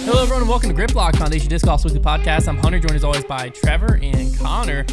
Hello, everyone, and welcome to Grip Lock Foundation Disc Golf's weekly podcast. I'm Hunter, joined as always by Trevor and Konner.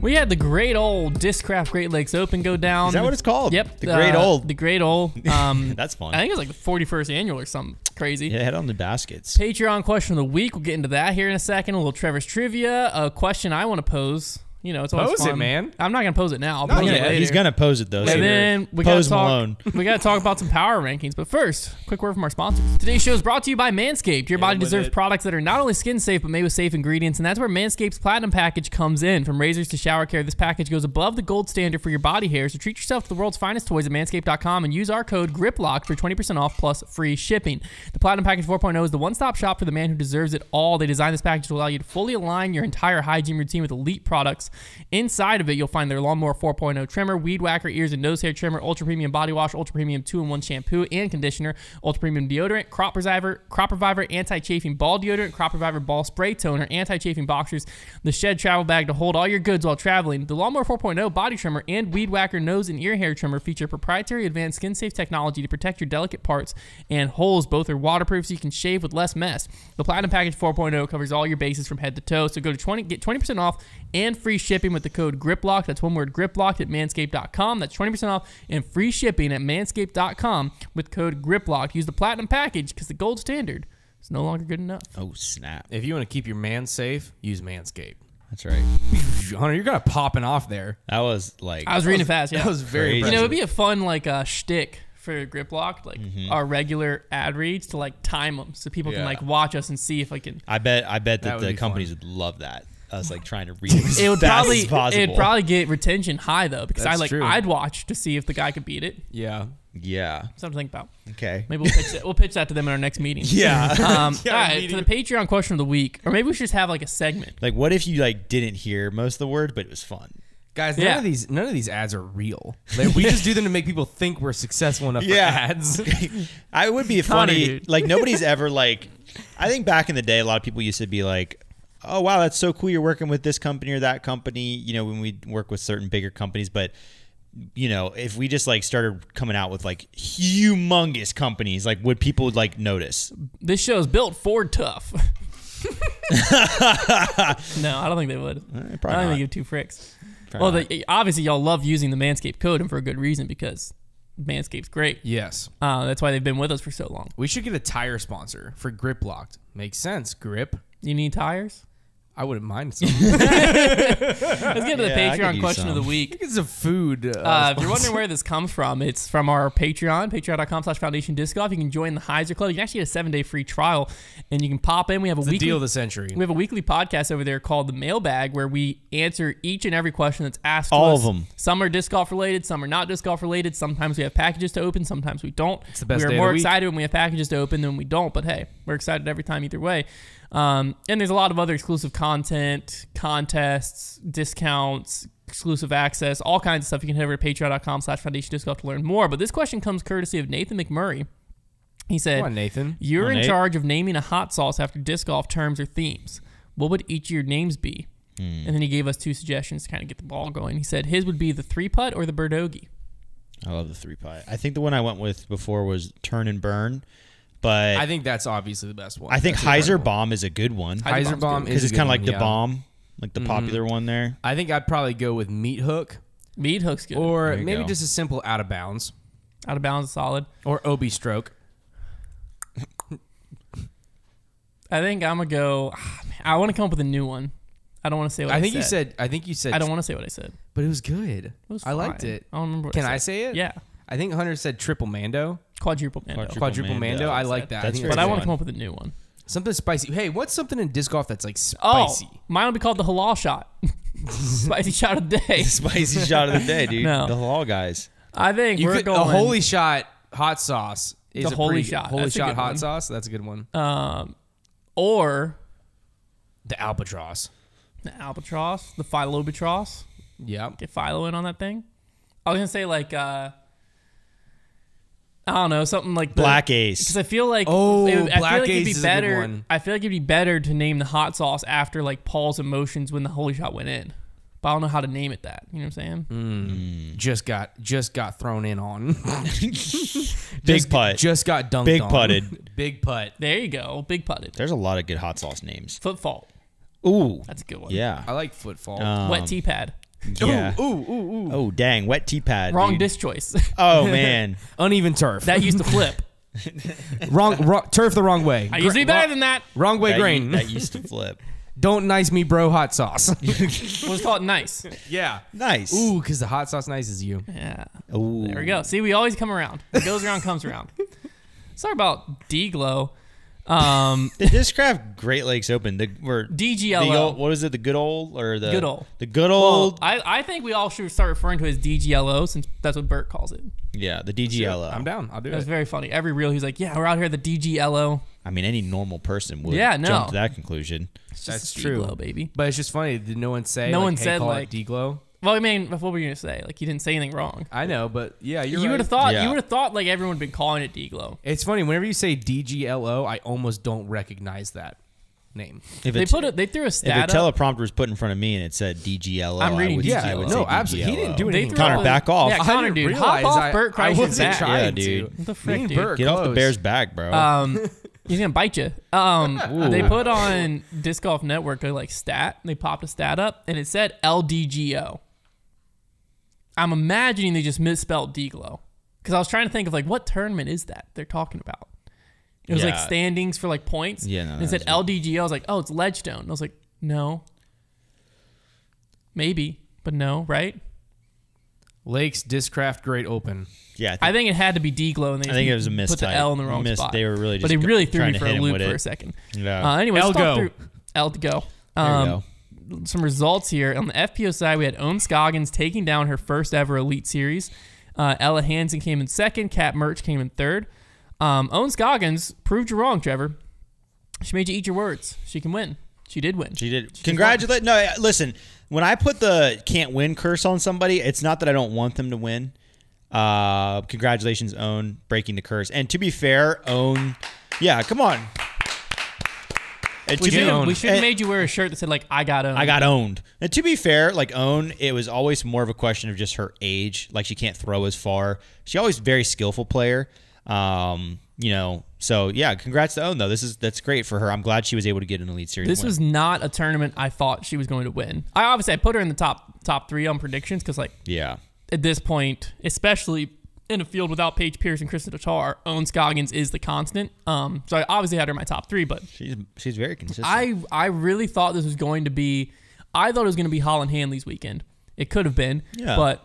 We had the great old Discraft Great Lakes Open go down. Is that what it's called? Yep. The Great Old. The Great Old. That's fun. I think it's like the 41st annual or something crazy. Yeah, head on the baskets. Patreon question of the week. We'll get into that here in a second. A little Trevor's trivia. A question I want to pose. You know, it's always pose fun. it, man. I'm not going to pose it now. I'll pose it later. He's going to pose it, though. And then we got to talk about some power rankings. But first, quick word from our sponsors. Today's show is brought to you by Manscaped. Your body deserves products that are not only skin safe, but made with safe ingredients. And that's where Manscaped's Platinum Package comes in. From razors to shower care, this package goes above the gold standard for your body hair. So treat yourself to the world's finest toys at manscaped.com and use our code GRIPLOCK for 20% off plus free shipping. The Platinum Package 4.0 is the one-stop shop for the man who deserves it all. They designed this package to allow you to fully align your entire hygiene routine with elite products. Inside of it, you'll find their Lawnmower 4.0 trimmer, Weed Whacker ears and nose hair trimmer, Ultra Premium body wash, Ultra Premium 2-in-1 shampoo and conditioner, Ultra Premium deodorant, Crop Reviver anti-chafing ball deodorant, Crop Reviver ball spray toner, anti-chafing boxers, the Shed travel bag to hold all your goods while traveling. The Lawnmower 4.0 body trimmer and Weed Whacker nose and ear hair trimmer feature proprietary advanced skin-safe technology to protect your delicate parts and holes. Both are waterproof so you can shave with less mess. The Platinum Package 4.0 covers all your bases from head to toe, so get 20% off and free shipping with the code GRIPLOCK. That's one word, GRIPLOCK at manscaped.com. That's 20% off and free shipping at manscaped.com with code GRIPLOCK. Use the Platinum Package because the gold standard is no longer good enough. Oh, snap. If you want to keep your man safe, use Manscaped. That's right. Hunter, you're kind of popping off there. That was like... I was reading it fast, yeah. That was very You impressive. know, it'd be a fun, like, shtick for Grip Lock, like our regular ad reads to, like, time them so people can, like, watch us and see if I can... I bet that the companies would love that. I was like trying to read it as fast as possible. It'd probably get retention high though because That's true. I'd watch to see if the guy could beat it. Yeah. Something to think about. Okay. Maybe we'll pitch that to them in our next meeting. Yeah. All right. To the Patreon question of the week, or maybe we should just have like a segment. Like, what if you like didn't hear most of the words, but it was fun? Guys, none of these ads are real. Like, we just do them to make people think we're successful enough for ads. I would be funny. Like, nobody's ever like. I think back in the day, a lot of people used to be like, oh, wow, that's so cool. You're working with this company or that company, you know, when we work with certain bigger companies. But, you know, if we just like started coming out with like humongous companies, like would people like notice? This show is built Ford tough. No, I don't think they would. I don't think give two fricks. Obviously, y'all love using the Manscaped code and for a good reason because Manscaped's great. Yes. That's why they've been with us for so long. We should get a tire sponsor for Grip Locked. Makes sense. Grip. You need tires? I wouldn't mind some. Let's get to the Patreon question of the week. I think it's a food. If you're wondering where this comes from, it's from our Patreon, patreon.com/Foundation Disc Golf. You can join the Heiser Club. You can actually get a 7-day free trial, and you can pop in. We have the deal of the century. We have a weekly podcast over there called The Mailbag, where we answer each and every question that's asked to us. All of them. Some are disc golf related, some are not disc golf related. Sometimes we have packages to open, sometimes we don't. It's the best We're day more of the week. excited when we have packages to open than when we don't, but hey, we're excited every time either way. And there's a lot of other exclusive content, contests, discounts, exclusive access, all kinds of stuff. You can head over to patreon.com/Foundation Disc Golf to learn more. But this question comes courtesy of Nathan McMurray. He said, Come on, Nathan. You're in charge of naming a hot sauce after disc golf terms or themes. What would each of your names be? And then he gave us two suggestions to kind of get the ball going. He said his would be the 3-putt or the Birdogey. I love the 3-putt. I think the one I went with before was Turn and Burn. But I think that's obviously the best one. I think Heiser Bomb is a good one. Heiser Bomb is because it's kind of like the bomb, like the popular one there. I think I'd probably go with Meat Hook. Meat Hook's good. Or maybe just a simple Out of Bounds. Out of Bounds is solid. Or OB Stroke. I think I'm going to go... I want to come up with a new one. I don't want to say what I said. I think you said... I don't want to say what I said. But it was good. I liked it. I don't remember what Can I say it? Yeah. I think Hunter said Triple Mando. Quadruple Mando. Quadruple Mando. I like that. But I want to come up with a new one. Something spicy. Hey, what's something in disc golf that's like spicy? Oh, mine would be called the halal shot. Spicy shot of the day. Spicy shot of the day, dude. No. The halal guys. I think we're going... A holy shot hot sauce is the holy shot. Holy shot hot one. sauce. That's a good one. Or... The Albatross. The Albatross. The Philobatross. Yeah. Get Philo in on that thing. I was going to say like... I don't know, something like Black Ace. Because I feel like Black Ace is a good one. I feel like it'd be better to name the hot sauce after like Paul's emotions when the holy shot went in. But I don't know how to name it that. You know what I'm saying? Just got thrown in on. Big putt. Just got dunked Big on. putted. Big putt. There you go. Big putted. There's a lot of good hot sauce names. Foot fault. Ooh. That's a good one. Yeah. I like footfall. Wet tee pad. Yeah. Ooh. Oh, dang. Wet tee pad. Wrong dude. disc choice. Oh, man. Uneven turf. That used to flip. wrong turf the wrong way. I used to be better than that. Wrong way grain. That used to flip. Don't nice me, bro. Hot sauce. Let's call it nice. Yeah. Nice. Ooh, because the hot sauce nice is you. Yeah. Ooh. There we go. See, we always come around. What goes around comes around. Let's talk about DGLO. The Discraft Great Lakes Open. DGLO. What is it? The good old or the Good old. The good old. Well, I think we all should start referring to it as DGLO since that's what Bert calls it. Yeah, the DGLO. I'm down. I'll do That was it. very funny. Every reel, he's like, "Yeah, we're out here at the DGLO." I mean, any normal person would Yeah, no. jump to that conclusion. It's just That's true. DGLO, baby. But it's just funny. Did no one say? No like, one hey, said, call like- it D-Glow? Well, I mean, what were you gonna say? Like, you didn't say anything wrong. I know, but yeah, you're You right. would have thought. Yeah. You would have thought like everyone had been calling it DGLO. It's funny. Whenever you say DGLO, I almost don't recognize that name. If They it's- put it. They threw a if stat a up. teleprompter was put in front of me and it said DGLO, I'm reading I would DGLO. say No, absolutely. He DGLO. didn't do They anything. threw Konner, up a- back off. Yeah, I Konner, didn't dude. realize Hop off Bert I Kreischer's wasn't back. trying Yeah, to. dude. What the Me frick, and dude? Bert Get off the close. Bears' back, bro. He's gonna bite you. They put on Disc Golf Network a like stat. They popped a stat up, and it said LDGO. I'm imagining they just misspelled DGLO because I was trying to think of like what tournament is that they're talking about. It was like Yeah. standings for like points. Yeah, no, and it said that's what- LDGO. I was like, oh, it's Ledgestone. I was like, no, maybe, but no, right? Lakes Discraft Great Open. Yeah, I think it had to be DGLO, and they I think it was a put mistype. the L in the wrong spot. They were really just but it really threw trying me to for a hit him loop with for a it. second. Yeah. Anyways, L let's talk go. through L to go. There you go. Some results here. On the FPO side, we had Owen Scoggins taking down her first ever Elite Series. Ella Hansen came in second. Kat Murch came in third. Owen Scoggins proved you wrong, Trevor. She made you eat your words. She can win. She did win. She did. Congratulate. No, listen. When I put the can't win curse on somebody, it's not that I don't want them to win. Congratulations, Owen, breaking the curse. And to be fair, Owen, yeah, come on. And We to be- should have made you wear a shirt that said like "I got owned." I got owned. And to be fair, like Owen, it was always more of a question of just her age. Like she can't throw as far. She always very skillful player. So yeah, congrats to Owen though. That's great for her. I'm glad she was able to get an Elite Series. This win. was not a tournament I thought she was going to win. I put her in the top three on predictions because like yeah. at this point, especially in a field without Paige Pierce and Kristen Tatar, Owen Scoggins is the constant. So I obviously had her in my top three, but She's very consistent. I really thought this was going to be. I thought it was going to be Holland Hanley's weekend. It could have been, Yeah. but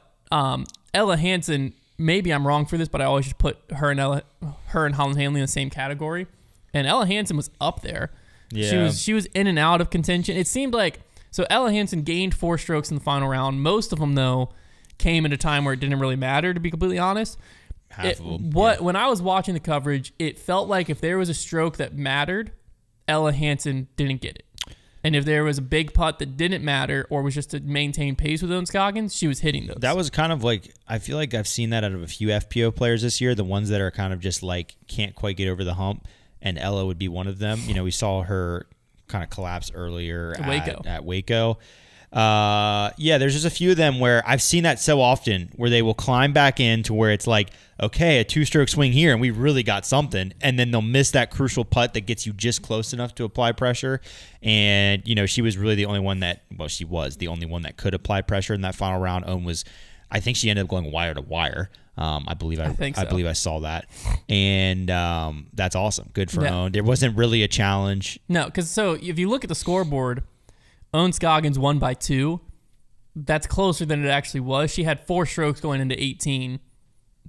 Ella Hansen. Maybe I'm wrong for this, but I always just put her and Holland Hanley in the same category. And Ella Hansen was up there. Yeah. She was in and out of contention. It seemed like so Ella Hansen gained 4 strokes in the final round. Most of them though came at a time where it didn't really matter, to be completely honest. Half of them. When I was watching the coverage, it felt like if there was a stroke that mattered, Ella Hansen didn't get it. And if there was a big putt that didn't matter or was just to maintain pace with Owen Scoggins, she was hitting those. That was kind of like, I feel like I've seen that out of a few FPO players this year, the ones that are kind of just like can't quite get over the hump, and Ella would be one of them. You know, we saw her kind of collapse earlier at Waco. Yeah, there's just a few of them where I've seen that so often where they will climb back in to where it's like, okay, a 2-stroke swing here and we really got something, and then they'll miss that crucial putt that gets you just close enough to apply pressure. And you know, she was really the only one that, well, she was the only one that could apply pressure in that final round. Owen was, I think she ended up going wire to wire. I believe I saw that, and that's awesome. Good for Owen. There wasn't really a challenge. No, because so if you look at the scoreboard, Owen Scoggins won by 2. That's closer than it actually was. She had 4 strokes going into 18,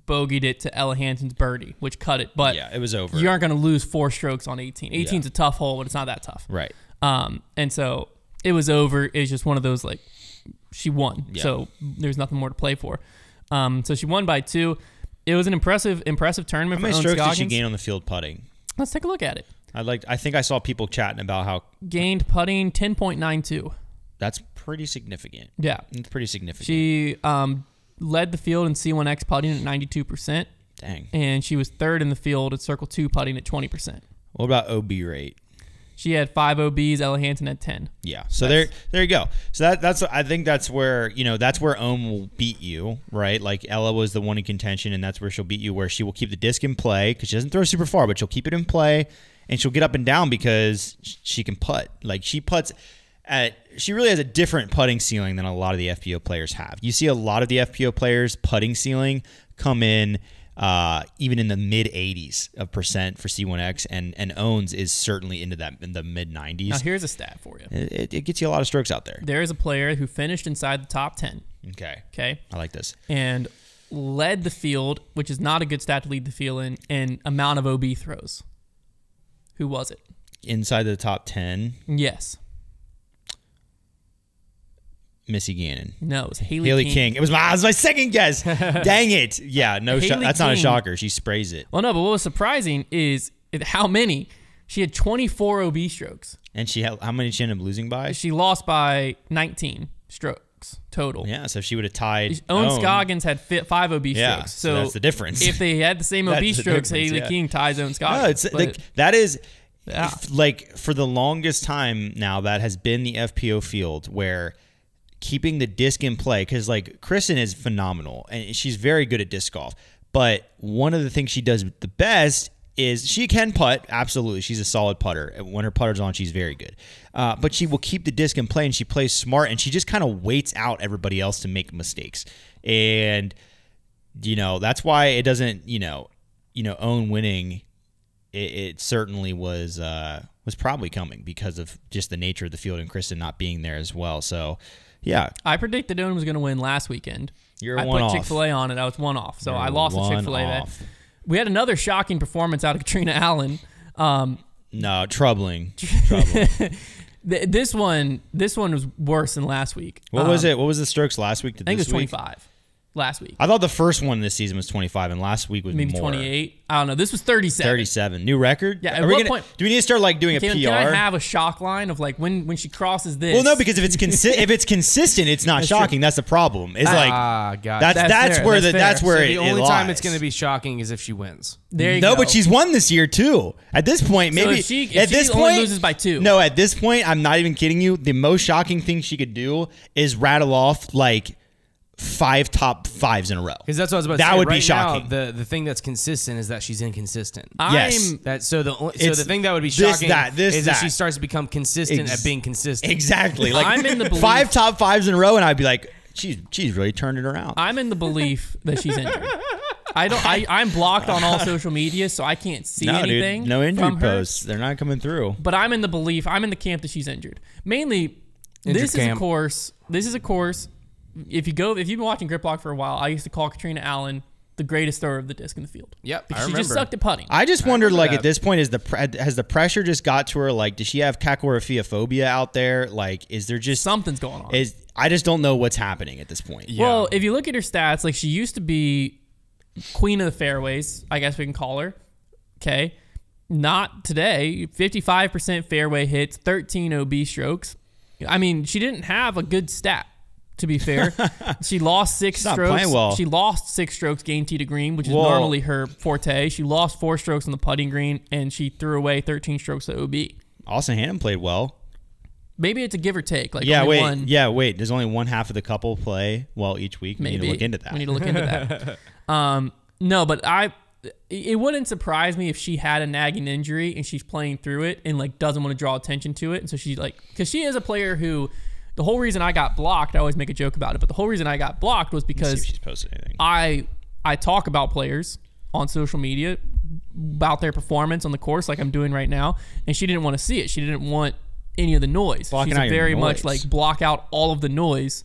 bogeyed it to Ella Hansen's birdie, which cut it. But yeah, it was over. You aren't going to lose 4 strokes on 18. 18's a tough hole, but it's not that tough. Right. And so it was over. It's just one of those like she won, so there's nothing more to play for. So she won by 2. It was an impressive tournament. How many for Owen strokes Scoggins. did she gain on the field putting? Let's take a look at it. I think I saw people chatting about how Gained putting 10.92. that's pretty significant. Yeah, It's pretty significant. she led the field in C1X putting at 92%. Dang. And she was third in the field at Circle 2 putting at 20%. What about OB rate? She had 5 OBs. Ella Hansen had 10. Yeah. So there you go. So that's I think that's where that's where Ohm will beat you, right? Like Ella was the one in contention, and that's where she'll beat you, where she will keep the disc in play because she doesn't throw super far, but she'll keep it in play, and she'll get up and down because she can putt. Like she putts. She really has a different putting ceiling than a lot of the FPO players have. You see a lot of the FPO players putting ceiling come in even in the mid 80s of percent for C1X, and Owens is certainly into that in the mid 90s. Now here's a stat for you. It gets you a lot of strokes out there. There is a player who finished inside the top 10. Okay. I like this. And led the field, which is not a good stat to lead the field in amount of OB throws. Who was it? Inside the top 10? Yes. Missy Gannon. No, it was Haley King. It was my second guess. Dang it. Yeah, that's not a shocker. She sprays it. Well, no, but what was surprising is how many. She had 24 OB strokes. And how many did she end up losing by? She lost by 19 strokes total. Yeah, so if she would have tied Owen Scoggins had 5 OB strokes. So that's the difference. If they had the same OB strokes, Haley King ties Owen Scoggins. No, that is... Yeah. Like for the longest time now, that has been the FPO field where keeping the disc in play, because like Kristen is phenomenal and she's very good at disc golf, but one of the things she does the best is she can putt. Absolutely, she's a solid putter. When her putter's on, she's very good, but she will keep the disc in play and she plays smart, and she just kind of waits out everybody else to make mistakes. And that's why it doesn't own winning. It certainly was probably coming because of just the nature of the field and Kristen not being there as well. So, yeah. I predicted Owen was going to win last weekend. I put Chick-fil-A on it. I was one off. So I lost to Chick-fil-A. We had another shocking performance out of Katrina Allen. No, troubling. This one was worse than last week. What was it? What was the strokes last week to I think this it was week? 25. Last week. I thought the first one this season was 25, and last week was maybe more. 28. I don't know. This was 37. 37. New record? Yeah. At what point do we need to start like doing a PR? Can I have a shock line of like when she crosses this? Well, no, because if it's consistent, it's not shocking. True. That's the problem. It's that's where the only time it's going to be shocking is if she wins. There you go. No, but she's won this year too. At this point, maybe if she only loses by 2. No, at this point, I'm not even kidding you. The most shocking thing she could do is rattle off like 5 top 5s in a row. Because that's what I was about to say. That would be shocking. Now, the thing that's consistent is that she's inconsistent. Yes. So the thing that would be shocking is that she starts to become consistent at being consistent. Exactly. Like I'm in the belief 5 top 5s in a row, and I'd be like, she's really turned it around. I'm in the belief that she's injured. I'm blocked on all social media, so I can't see anything. Dude, no injury posts. They're not coming through. But I'm in the camp that she's injured. Mainly, this is a course. If you've been watching Grip Block for a while, I used to call Katrina Allen the greatest thrower of the disc in the field. Yep, because she just sucked at putting. I just wondered, like, at this point, has the pressure just got to her? Like, does she have cacorophobia out there? Like, is there just something's going on? I just don't know what's happening at this point. Yeah. Well, if you look at her stats, like she used to be queen of the fairways, I guess we can call her. Okay, not today. 55% fairway hits, 13 OB strokes. I mean, she didn't have a good stat. To be fair, she lost 6 strokes. Well. She lost 6 strokes gain tee to green, which is normally her forte. She lost 4 strokes on the putting green, and she threw away 13 strokes to OB. Austin Hannum played well. Maybe it's a give or take. Like wait. There's only one half of the couple play well each week. We need to look into that. We need to look into that. No, but it wouldn't surprise me if she had a nagging injury and she's playing through it and like doesn't want to draw attention to it. And so she's like, because she is a player who. The whole reason I got blocked, I always make a joke about it, but the whole reason I got blocked was because see if she's posted anything. I talk about players on social media about their performance on the course like I'm doing right now, and she didn't want to see it. She didn't want any of the noise. She's a very much like block out all of the noise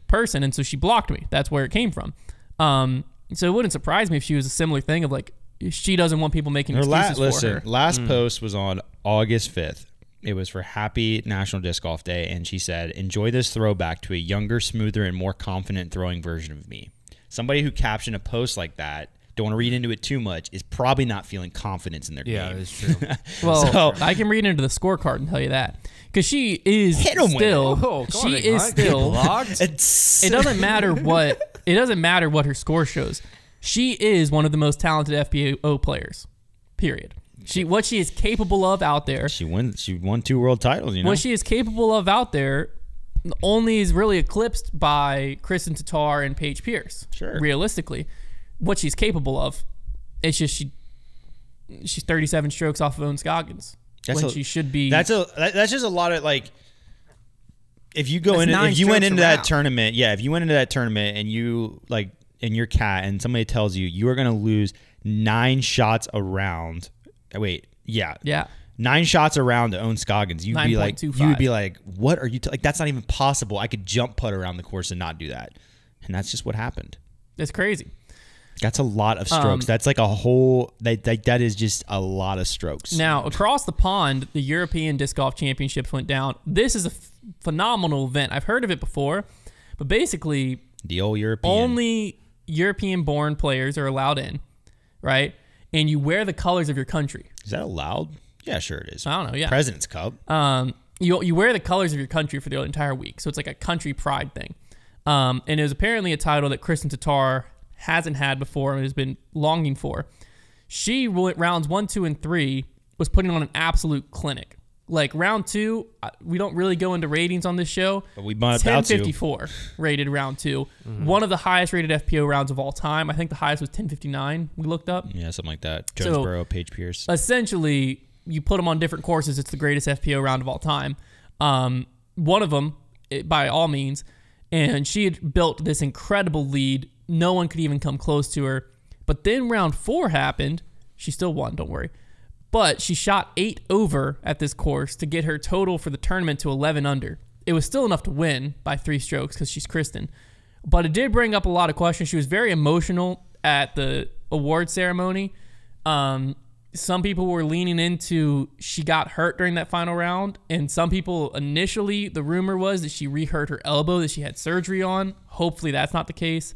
person, and so she blocked me. That's where it came from. So it wouldn't surprise me if she was a similar thing of like she doesn't want people making excuses for her. Last post was on August 5th. It was for Happy National Disc Golf Day, and she said, "Enjoy this throwback to a younger, smoother, and more confident throwing version of me." Somebody who captioned a post like that, don't want to read into it too much, is probably not feeling confidence in their game. Yeah, that's true. Well, I can read into the scorecard and tell you that. Because she is still... It doesn't matter what her score shows. She is one of the most talented FPO players. Period. What she is capable of out there. She won 2 world titles. What she is capable of out there only is really eclipsed by Kristen Tatar and Paige Pierce. Sure. Realistically, what she's capable of, it's just she's 37 strokes off of Owen Scoggins. She should be. That's just a lot of like. If you went into that tournament and you like and you're Cat and somebody tells you are going to lose 9 shots around. Wait, yeah. 9 shots around to Owen Scoggins. You'd be like, what are you like? That's not even possible. I could jump putt around the course and not do that, and that's just what happened. It's crazy. That's a lot of strokes. That's like a whole. That is just a lot of strokes. Now across the pond, the European Disc Golf Championships went down. This is a phenomenal event. I've heard of it before, but basically, the old European. Only European-born players are allowed in, right? And you wear the colors of your country. Is that allowed? Yeah, sure it is. I don't know. Yeah, President's Cup. You wear the colors of your country for the entire week, so it's like a country pride thing. And it was apparently a title that Kristen Tatar hasn't had before and has been longing for. She went rounds 1, 2, and 3, was putting on an absolute clinic. Like round 2, we don't really go into ratings on this show. But we might 1054 rated round 2. Mm-hmm. One of the highest rated FPO rounds of all time. I think the highest was 1059. We looked up. Yeah, something like that. Jonesboro, Paige Pierce. Essentially, you put them on different courses. It's the greatest FPO round of all time. One of them, by all means, and she had built this incredible lead. No one could even come close to her. But then round 4 happened. She still won, don't worry. But she shot 8 over at this course to get her total for the tournament to 11 under. It was still enough to win by 3 strokes because she's Kristen. But it did bring up a lot of questions. She was very emotional at the award ceremony. Some people were leaning into she got hurt during that final round. And some people initially, the rumor was that she re-hurt her elbow that she had surgery on. Hopefully that's not the case.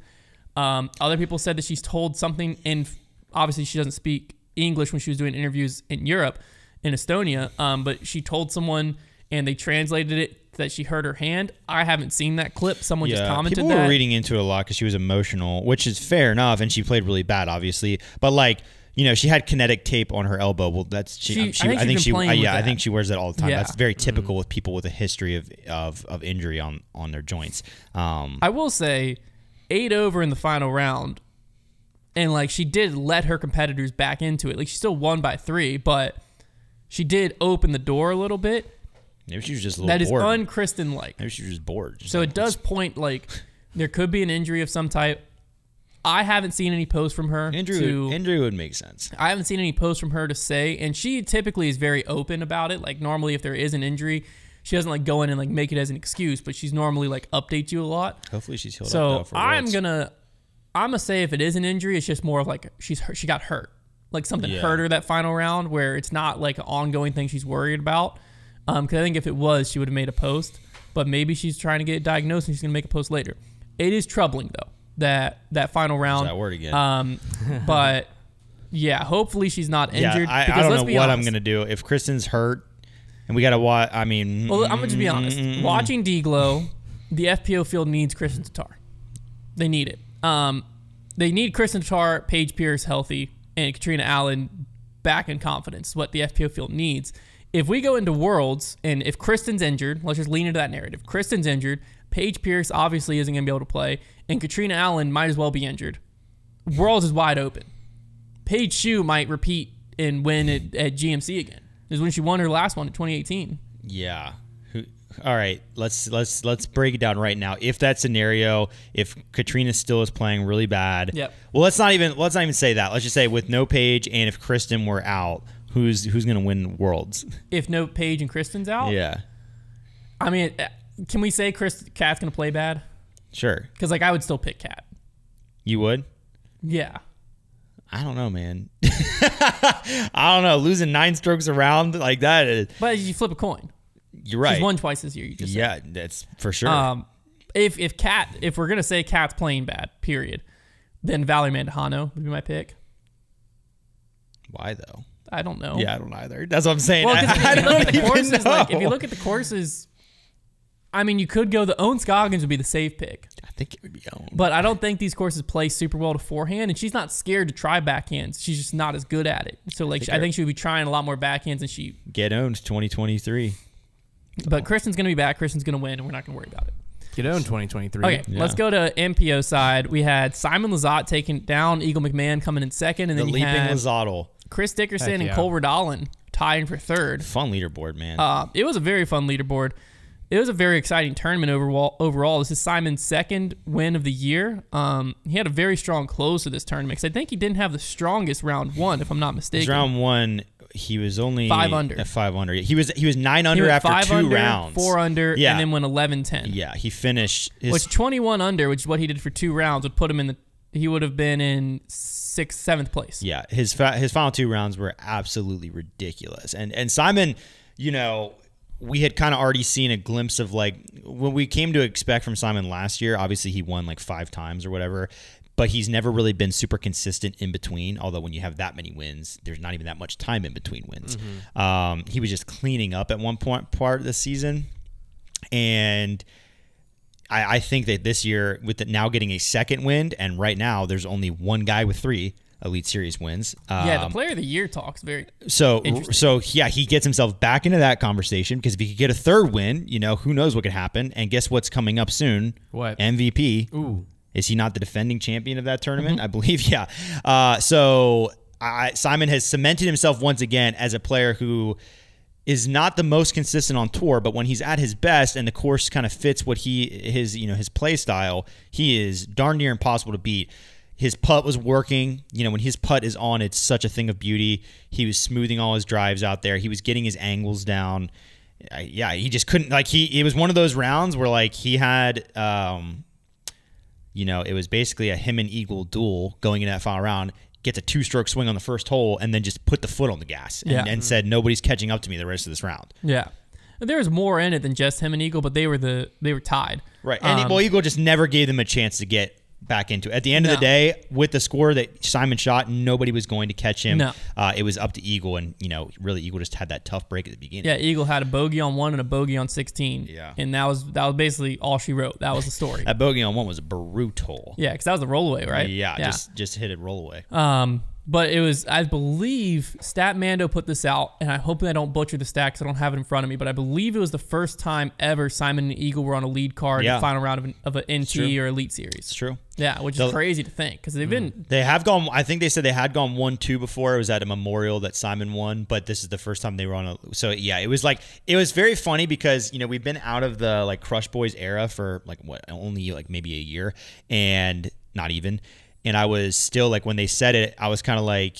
Other people said that she's told something, and obviously she doesn't speak English when she was doing interviews in Europe, in Estonia, but she told someone and they translated it that she hurt her hand. I haven't seen that clip. Someone just commented people were reading into it a lot because she was emotional, which is fair enough, and she played really bad, obviously. But like, she had kinetic tape on her elbow. Well, that's I think she wears that all the time. Yeah. That's very typical with people with a history of injury on their joints. I will say, 8 over in the final round. And, like, she did let her competitors back into it. Like, she still won by 3, but she did open the door a little bit. Maybe she was just a little bored. That is un-Kristen-like. Maybe she was just bored. So it does point, like, there could be an injury of some type. I haven't seen any posts from her. Injury would make sense. I haven't seen any posts from her to say, and she typically is very open about it. Like, normally if there is an injury, she doesn't, like, go in and, like, make it as an excuse, but she's normally, like, updates you a lot. Hopefully she's healed up. So I'm going to say if it is an injury, it's just more of like she got hurt. Like something hurt her that final round where it's not like an ongoing thing she's worried about. Because I think if it was, she would have made a post. But maybe she's trying to get it diagnosed and she's going to make a post later. It is troubling, though, that final round. That word again. But, yeah, hopefully she's not injured. I don't know what I'm going to do. If Kristen's hurt and we got to watch, well, I'm going to just be honest. Watching DGLO, the FPO field needs Kristen Tatar. They need it. They need Kristen Tatar, Paige Pierce healthy, and Katrina Allen back in confidence. What the FPO field needs. If we go into Worlds, and if Kristen's injured, let's just lean into that narrative. Kristen's injured, Paige Pierce obviously isn't going to be able to play, and Katrina Allen might as well be injured. Worlds is wide open. Paige Shue might repeat and win at GMC again. This is when she won her last one in 2018. Yeah. All right, let's break it down right now. If that scenario, if Katrina still is playing really bad, well, let's not even say that. Let's just say with no Paige and if Kristen were out, who's going to win Worlds? If no Paige and Kristen's out, yeah. I mean, can we say Kat's going to play bad? Sure. Because like I would still pick Kat. You would? Yeah. I don't know, man. I don't know. Losing 9 strokes around like that. But you flip a coin. You're right. She's won twice this year. You just said. That's for sure. If we're gonna say Kat's playing bad, period, then Valerie Mandujano would be my pick. Why though? I don't know. Yeah, I don't either. That's what I'm saying. Well, if you look at the courses, I mean, you could go the Owen Scoggins would be the safe pick. I think it would be Owen. But I don't think these courses play super well to forehand, and she's not scared to try backhands. She's just not as good at it. So, like, I think she would be trying a lot more backhands than she... Get owned 2023. But Kristen's going to be back. Kristen's going to win, and we're not going to worry about it. Get owned 2023. Okay, let's go to MPO side. We had Simon Lizotte taking down Eagle McMahon coming in second, and then you had Lizotte. Chris Dickerson and Cole Verdalen tying for third. Fun leaderboard, man. It was a very fun leaderboard. It was a very exciting tournament overall. This is Simon's second win of the year. He had a very strong close to this tournament because I think he didn't have the strongest round one, if I'm not mistaken. His round one, he was only 5 under. 5 under. He was 9 under after 2 under, rounds. 4 under, and then went 11-10. Yeah, he finished which 21 under, which is what he did for 2 rounds, would put him in the. He would have been in 6th, 7th place. Yeah, his final 2 rounds were absolutely ridiculous. And Simon, you know, we had kind of already seen a glimpse of like what we came to expect from Simon last year. Obviously, he won like 5 times or whatever, but he's never really been super consistent in between. Although when you have that many wins, there's not even that much time in between wins. Mm-hmm. He was just cleaning up at one part of the season, and I think that this year, with it now getting a second win, and right now there's only one guy with 3 Elite Series wins. The Player of the Year talk's very so yeah, he gets himself back into that conversation because if he could get a 3rd win, you know, who knows what could happen. And guess what's coming up soon? What? MVP. Ooh. Is he not the defending champion of that tournament? Mm-hmm. I believe, yeah. Simon has cemented himself once again as a player who is not the most consistent on tour, but when he's at his best and the course kind of fits what his play style, he is darn near impossible to beat. His putt was working. You know, when his putt is on, it's such a thing of beauty. He was smoothing all his drives out there. He was getting his angles down. He just couldn't, like, it was one of those rounds where, like, he had, it was basically a him and Eagle duel going in that final round. Gets a 2-stroke swing on the first hole and then just put the foot on the gas and said, nobody's catching up to me the rest of this round. Yeah. There was more in it than just him and Eagle, but they were tied. Right. And Eagle just never gave them a chance to get back into it. At the end of the day, with the score that Simon shot, nobody was going to catch him. No. It was up to Eagle, and really Eagle just had that tough break at the beginning. Yeah, Eagle had a bogey on 1 and a bogey on 16. Yeah. And that was basically all she wrote. That was the story. That bogey on 1 was brutal. Yeah, because that was the rollaway, right? Yeah. Just hit it rollaway. But it was, I believe, Statmando put this out, and I hope I don't butcher the stat because I don't have it in front of me, but I believe it was the first time ever Simon and Eagle were on a lead card in the final round of an NT or Elite Series. It's true. Yeah, which is crazy to think because they've been... They have gone, I think they said they had gone 1-2 before. It was at a memorial that Simon won, but this is the first time they were on a... So, yeah, it was very funny because, we've been out of the, like, Crush Boys era for, like, only, like, maybe a year, and not even... And I was still like, when they said it, I was kind of like,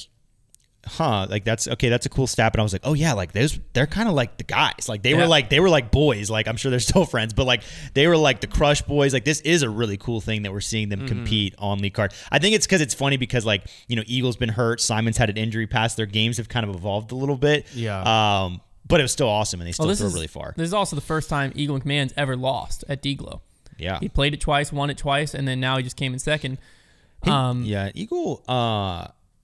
like that's a cool stat. But I was like, oh yeah, like they're kind of like the guys. Like they were like boys. Like I'm sure they're still friends, but like they were like the Crush Boys. Like this is a really cool thing that we're seeing them compete on league card. I think it's because it's funny because like Eagle's been hurt, Simon's had an injury past. Their games have kind of evolved a little bit. Yeah. But it was still awesome, and they still throw really far. This is also the first time Eagle McMahon's ever lost at DGLO. Yeah. He played it twice, won it twice, and then now he just came in second. Eagle,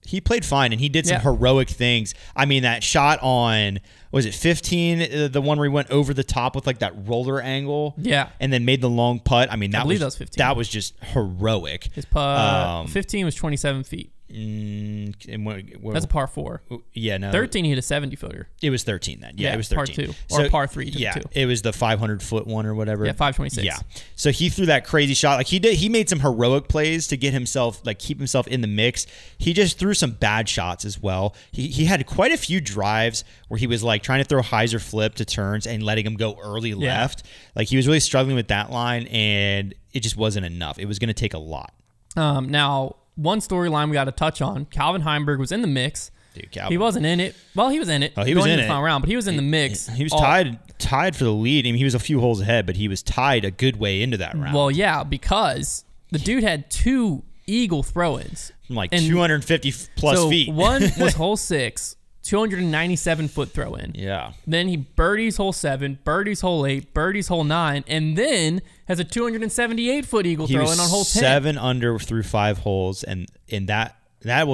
he played fine, and he did some heroic things. I mean, that shot on, was it 15, the one where he went over the top with like that roller angle? Yeah. And then made the long putt. I mean, that was 15. That was just heroic. His putt, 15 was 27 feet. That's a par 4. Yeah, no. 13, he hit a 70-footer. It was 13 then. Yeah, it was 13. Par 2. Or par 3. Yeah, it was the 500-foot one or whatever. Yeah, 526. Yeah. So he threw that crazy shot. Like he made some heroic plays to get himself, like keep himself in the mix. He just threw some bad shots as well. He had quite a few drives where he was like trying to throw hyzer flip to turns and letting him go early left. Like he was really struggling with that line, and it just wasn't enough. It was going to take a lot. Now, one storyline we got to touch on. Calvin Heimberg was in the mix. Dude, Calvin. He wasn't in it. Well, he was in it. Oh, he was in the final round, but he was in the mix. He was tied for the lead. I mean, he was a few holes ahead, but he was tied a good way into that round. Well, yeah, because the dude had 2 Eagle throw-ins. From like 250 plus feet. One was hole 6. 297-foot throw-in. Yeah. Then he birdies hole 7, birdies hole 8, birdies hole 9, and then has a 278-foot eagle throw-in on hole 10. 7 under through 5 holes, and in that That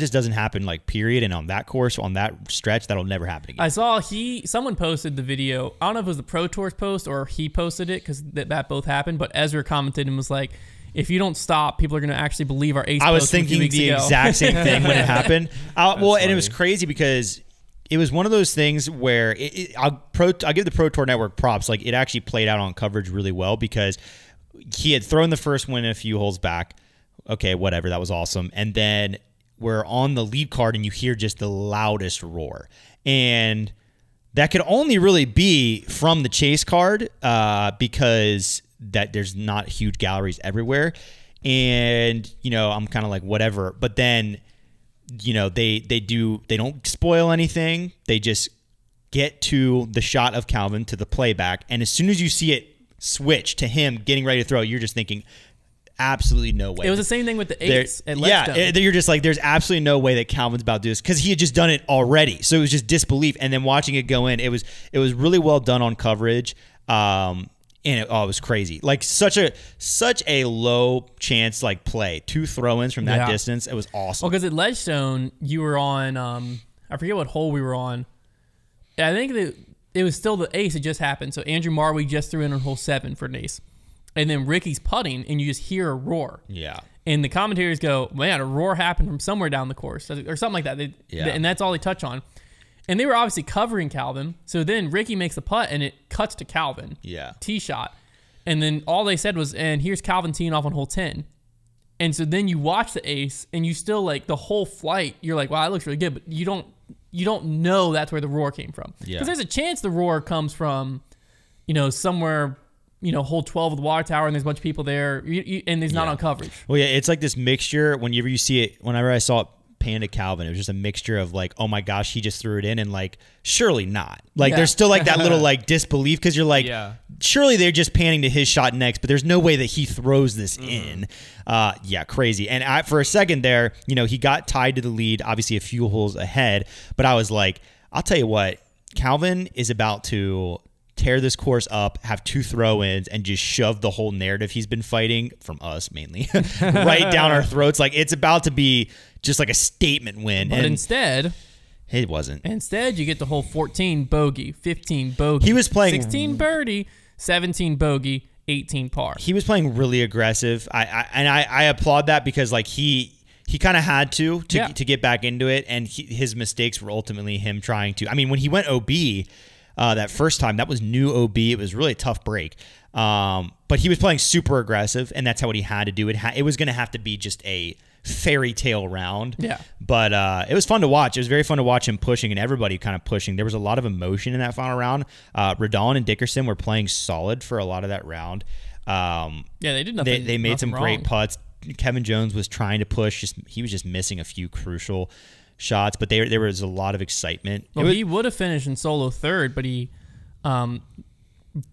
just doesn't happen, like, period. And on that course, on that stretch, that'll never happen again. I saw someone posted the video. I don't know if it was the Pro Tour's post or he posted it, because that both happened. But Ezra commented and was like, if you don't stop, people are going to actually believe our ace. I was thinking the exact same thing when it happened. Well, and it was crazy because it was one of those things where I'll give the Pro Tour Network props. Like, it actually played out on coverage really well, because he had thrown the first one a few holes back. Okay, whatever. That was awesome. And then we're on the lead card and you hear just the loudest roar. And that could only really be from the chase card, because there's not huge galleries everywhere. And, I'm kind of like, whatever. But then, they don't spoil anything. They just get to the shot of Calvin, to the playback. And as soon as you see it switch to him getting ready to throw, you're just thinking, absolutely no way. It was the same thing with the ace at Ledgestone. Yeah, you're just like, there's absolutely no way that Calvin's about to do this, because he had just done it already. So it was just disbelief. And then watching it go in, it was really well done on coverage. And it was crazy. Like, such a low chance, like, play. 2 throw-ins from that distance. It was awesome. Well, because at Ledgestone, you were on, I forget what hole we were on. I think that it was still the ace. It just happened. So Andrew Marwee just threw in on hole 7 for an ace. And then Ricky's putting, and you just hear a roar. Yeah. And the commentators go, man, a roar happened from somewhere down the course, or something like that. And that's all they touch on. And they were obviously covering Calvin. So then Ricky makes a putt, and it cuts to Calvin. Yeah. Tee shot. And then all they said was, and here's Calvin teeing off on hole 10. And so then you watch the ace, and you still, like, the whole flight, you're like, wow, that looks really good. But you don't know that's where the roar came from. Yeah. Because there's a chance the roar comes from, somewhere, hole 12 of the water tower, and there's a bunch of people there, and there's not on coverage. Well, yeah, it's like this mixture. Whenever you see it, whenever I saw it pan to Calvin, it was just a mixture of, like, oh my gosh, he just threw it in, and, like, surely not. Like, there's still, like, that little, like, disbelief, because you're like, surely they're just panning to his shot next, but there's no way that he throws this in. Yeah, crazy. And for a second there, he got tied to the lead, obviously a few holes ahead, but I was like, I'll tell you what, Calvin is about to tear this course up, have 2 throw-ins, and just shove the whole narrative he's been fighting, from us mainly, right down our throats. Like, it's about to be just like a statement win. But instead, it wasn't. Instead, you get the whole 14 bogey, 15 bogey. He was playing 16 birdie, 17 bogey, 18 par. He was playing really aggressive. I applaud that, because, like, he kind of had to get back into it, and his mistakes were ultimately him trying to. I mean, when he went OB that first time, that was new OB. It was really a tough break. But he was playing super aggressive, and that's how he had to do it. It was going to have to be just a fairy tale round. Yeah. But it was fun to watch. It was very fun to watch him pushing, and everybody kind of pushing. There was a lot of emotion in that final round. Radon and Dickerson were playing solid for a lot of that round. Yeah, they did nothing. They made some wrong. great putts. Kevin Jones was trying to push. He was just missing a few crucial shots, but there was a lot of excitement. Well, he would have finished in solo third, but he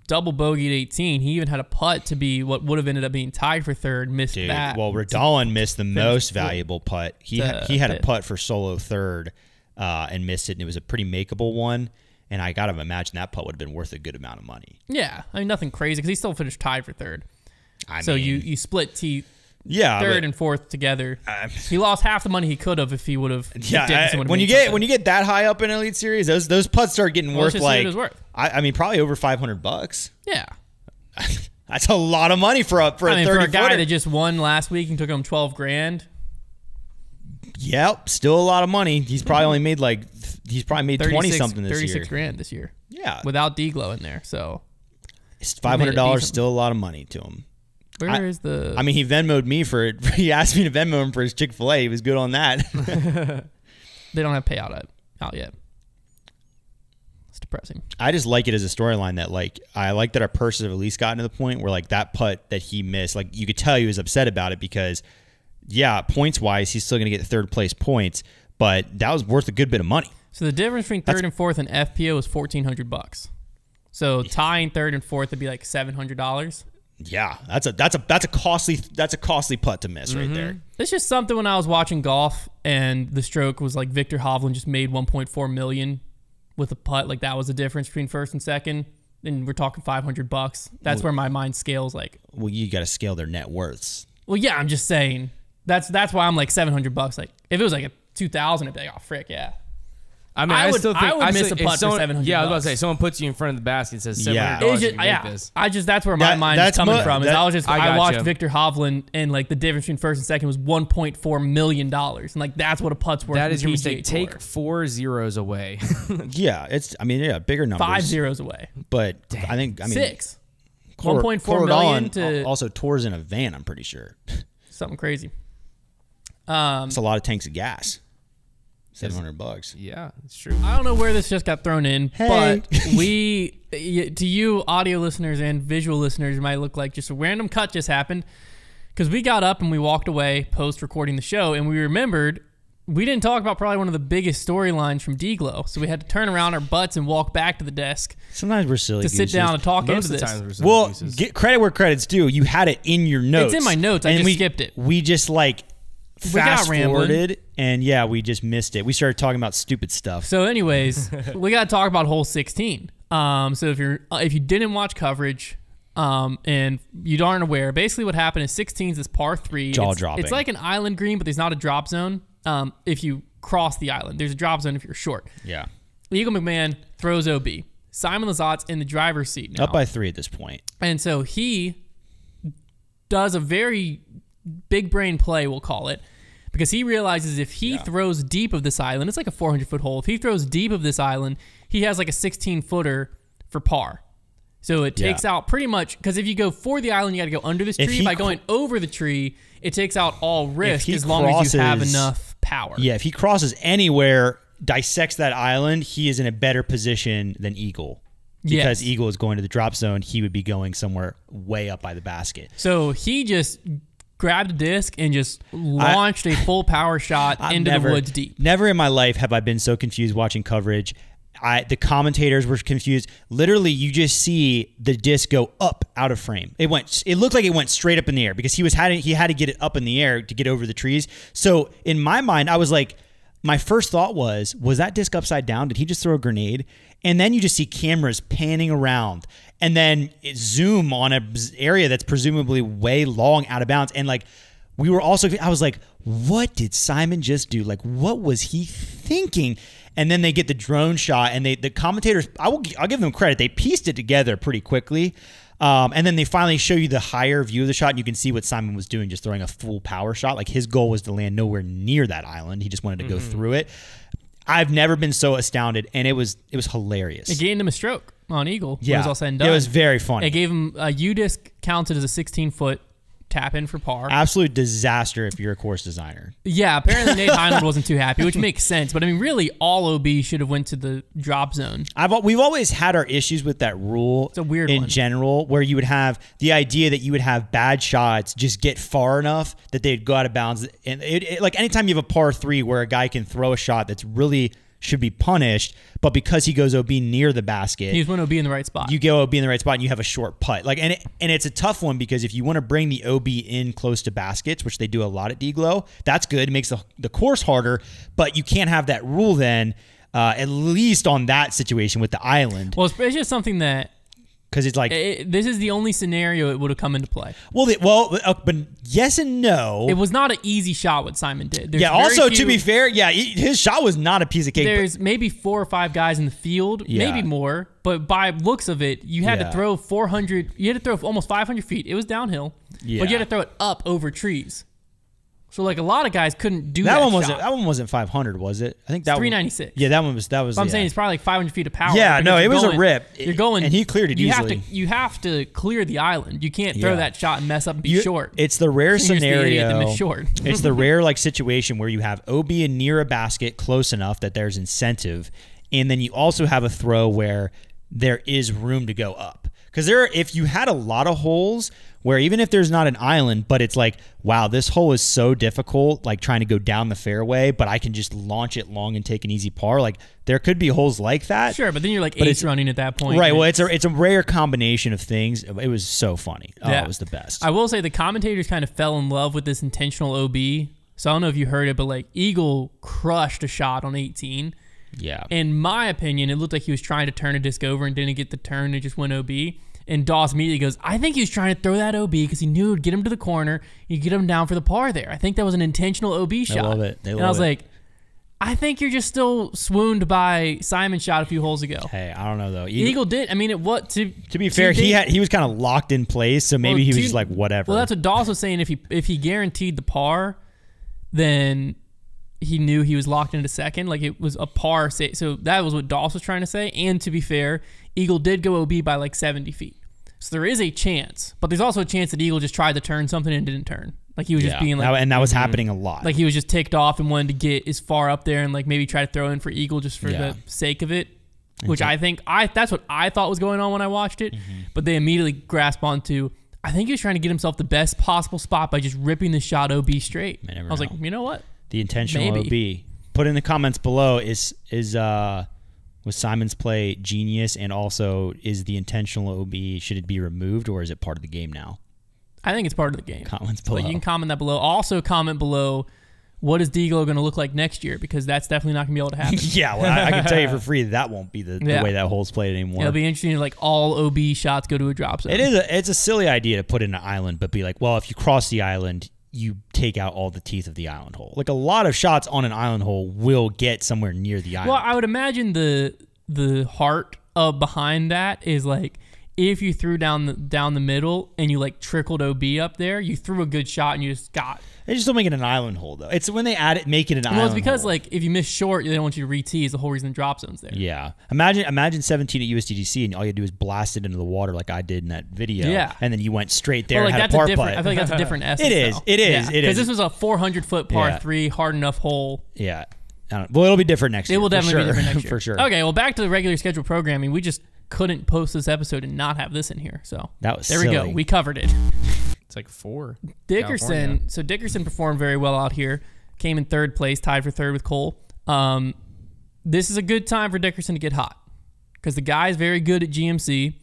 double bogeyed 18. He even had a putt to be what would have ended up being tied for third. Missed that. Well, Radon missed the most valuable putt. He had a putt for solo third and missed it, and it was a pretty makeable one. And I got to imagine that putt would have been worth a good amount of money. Yeah, I mean, nothing crazy, because he still finished tied for third. So you split third and fourth together. He lost half the money he could have if he would have. Yeah, when you get that high up in Elite Series, those putts start getting worth, like, I mean, probably over $500. Yeah, that's a lot of money for a 30 for a guy that just won last week and took him $12,000. Yep, still a lot of money. He's probably made 20 something this year. $36,000 this year. Yeah, without DGLO in there, so $500 still a lot of money to him. Where is the? I mean, he Venmo'd me for it. He asked me to Venmo him for his Chick-fil-A. He was good on that. They don't have payout out yet. It's depressing. I just like it as a storyline that, like, I like that our purses have at least gotten to the point where, like, that putt that he missed, like, you could tell he was upset about it, because, yeah, points wise, he's still going to get third place points, but that was worth a good bit of money. So the difference between third and fourth in FPO is $1,400. So tying third and fourth would be like $700. Yeah, that's a costly putt to miss right there. It's just something when I was watching golf and the stroke was like Victor Hovland just made $1.4 million with a putt. Like, that was the difference between first and second. And we're talking $500. That's where my mind scales. Like, well, you got to scale their net worths. Well, yeah, I'm just saying That's why I'm like $700. Like if it was like a 2,000, I'd be like, oh frick, yeah. I mean, I still think I would miss a putt for $700. Yeah, I was about to say, someone puts you in front of the basket and says $700. That's where my mind is coming from. I watched you. Victor Hovland, and like the difference between first and second was $1.4 million, and like that's what a putt's worth. That is your mistake. Tour. Take 4 zeros away. Yeah, bigger numbers. 5 zeros away. But I mean 6. 1.4 million to also tours in a van. I'm pretty sure. Something crazy. It's a lot of tanks of gas. $700. Yeah, it's true. I don't know where this just got thrown in, but to you audio listeners and visual listeners, it might look like just a random cut just happened because we got up and we walked away post recording the show, and we remembered we didn't talk about probably one of the biggest storylines from DGLO, so we had to turn around our butts and walk back to the desk. Sometimes we're silly to sit down and talk Most into of the this. times we're silly well, gooses. get credit where credit's due. You had it in your notes. It's in my notes. I just skipped it. We just like fast forwarded, and yeah, we just missed it. We started talking about stupid stuff. So, anyways, we got to talk about hole 16. So if you didn't watch coverage, and you aren't aware, basically what happened is 16 is this par 3. Jaw dropping. It's like an island green, but there's not a drop zone. If you cross the island, there's a drop zone if you're short. Yeah. Eagle McMahon throws OB. Simon Lizotte's in the driver's seat now. Up by 3 at this point. And so he does a very big brain play, we'll call it, because he realizes if he throws deep of this island, it's like a 400-foot hole. If he throws deep of this island, he has like a 16-footer for par. So it takes out pretty much, because if you go for the island, you got to go under this tree. By going over the tree, it takes out all risk as long as you have enough power. Yeah, if he crosses anywhere, dissects that island, he is in a better position than Eagle. Because Eagle is going to the drop zone, he would be going somewhere way up by the basket. So he just grabbed a disc and just launched a full power shot into the woods deep. Never in my life have I been so confused watching coverage. The commentators were confused. Literally, you just see the disc go up out of frame. It looked like it went straight up in the air because he had to get it up in the air to get over the trees. So in my mind, I was like, my first thought was that disc upside down? Did he just throw a grenade? And then you just see cameras panning around and then zoom on an area that's presumably way long out of bounds. And like, I was like, what did Simon just do? Like, what was he thinking? And then they get the drone shot, and the commentators, I'll give them credit. They pieced it together pretty quickly. And then they finally show you the higher view of the shot, and you can see what Simon was doing, just throwing a full power shot. Like, his goal was to land nowhere near that island. He just wanted to go through it. I've never been so astounded, and it was hilarious. It gained him a stroke on Eagle when it was all said and done. It was very funny. It gave him a U-disc counted as a 16-foot tap in for par. Absolute disaster if you're a course designer. Yeah, apparently Nate Heinlein wasn't too happy, which makes sense. But I mean, really, all OB should have went to the drop zone. We've always had our issues with that rule. It's a weird in one. general, where you would have the idea that you would have bad shots just get far enough that they'd go out of bounds. And like anytime you have a par 3 where a guy can throw a shot that's really should be punished, but because he goes OB near the basket, he's going OB in the right spot. You go OB in the right spot, and you have a short putt. Like, and it's a tough one because if you want to bring the OB in close to baskets, which they do a lot at DGLO, that's good. It makes the course harder, but you can't have that rule then. At least on that situation with the island. Well, it's just something that. Because it's like this is the only scenario it would have come into play. But yes and no. It was not an easy shot what Simon did. To be fair, his shot was not a piece of cake. There's maybe 4 or 5 guys in the field, maybe more. But by looks of it, you had to throw 400. You had to throw almost 500 feet. It was downhill, but you had to throw it up over trees. So like a lot of guys couldn't do that. That one wasn't 500, was it? I think that 396. Yeah, that was. I'm saying it's probably like 500 feet of power. Yeah, no, it was a rip. You're going, and he cleared it easily. You have to clear the island. You can't throw that shot and mess up and be short. It's the rare scenario. Short. It's the rare like situation where you have OB near a basket close enough that there's incentive, and then you also have a throw where there is room to go up. Because if you had a lot of holes where even if there's not an island, but it's like, wow, this hole is so difficult, like trying to go down the fairway, but I can just launch it long and take an easy par. Like there could be holes like that. Sure, but then you're like ace running at that point. Right. Well, it's a rare combination of things. It was so funny. Oh, it was the best. I will say the commentators kind of fell in love with this intentional OB. So I don't know if you heard it, but like Eagle crushed a shot on 18. Yeah. In my opinion, it looked like he was trying to turn a disc over and didn't get the turn. It just went OB. And Doss immediately goes, I think he was trying to throw that OB because he knew it would get him to the corner. He'd get him down for the par there. I think that was an intentional OB shot. I love it. And I was like, I think you're just still swooned by Simon's shot a few holes ago. Hey, I don't know though. Eagle did. I mean, to be fair, he was kind of locked in place, so maybe he was just like whatever. Well, that's what Doss was saying. If he guaranteed the par, then he knew he was locked into second. Like it was a par. So that was what Doss was trying to say. And to be fair, Eagle did go OB by like 70 feet. So there is a chance, but there's also a chance that Eagle just tried to turn something and didn't turn. Like he was just being like, and that was happening a lot. Like he was just ticked off and wanted to get as far up there and like maybe try to throw in for Eagle just for the sake of it. Which I think that's what I thought was going on when I watched it. But they immediately grasped onto, I think he was trying to get himself the best possible spot by just ripping the shot OB straight. I was like, you know what? The intentional OB. Put in the comments below was Simon's play genius, and also is the intentional OB, should it be removed or is it part of the game now? I think it's part of the game. Comments below. But you can comment that below. Also comment below, what is DGLO going to look like next year? Because that's definitely not going to be able to happen. Yeah, well, I can tell you for free that won't be the way that hole's played anymore. It'll be interesting to like all OB shots go to a drop zone. It's a silly idea to put in an island, but be like, well, if you cross the island, you take out all the teeth of the island hole. Like a lot of shots on an island hole will get somewhere near the island. Well, I would imagine the heart of behind that is like, if you threw down the middle and you like trickled OB up there, you threw a good shot and you just got. They just don't make it an island hole though. It's when they add it, make it an island hole. Well, it's because like if you miss short, they don't want you to re-tee. Is the whole reason the drop zone's there. Yeah. Imagine 17 at USDGC and all you do is blast it into the water like I did in that video. Yeah. And then you went straight there like and had a par putt. I feel like that's a different essence. It is. It is. Because this was a 400-foot par 3 hard enough hole. Yeah. Well, it'll be different next year. It will definitely be different next year. For sure. Okay, well, back to the regular scheduled programming. We just couldn't post this episode and not have this in here. So that was there we go. We covered it. It's like 4. Dickerson. So Dickerson performed very well out here. Came in third place, tied for third with Cole. This is a good time for Dickerson to get hot because the guy's very good at GMC.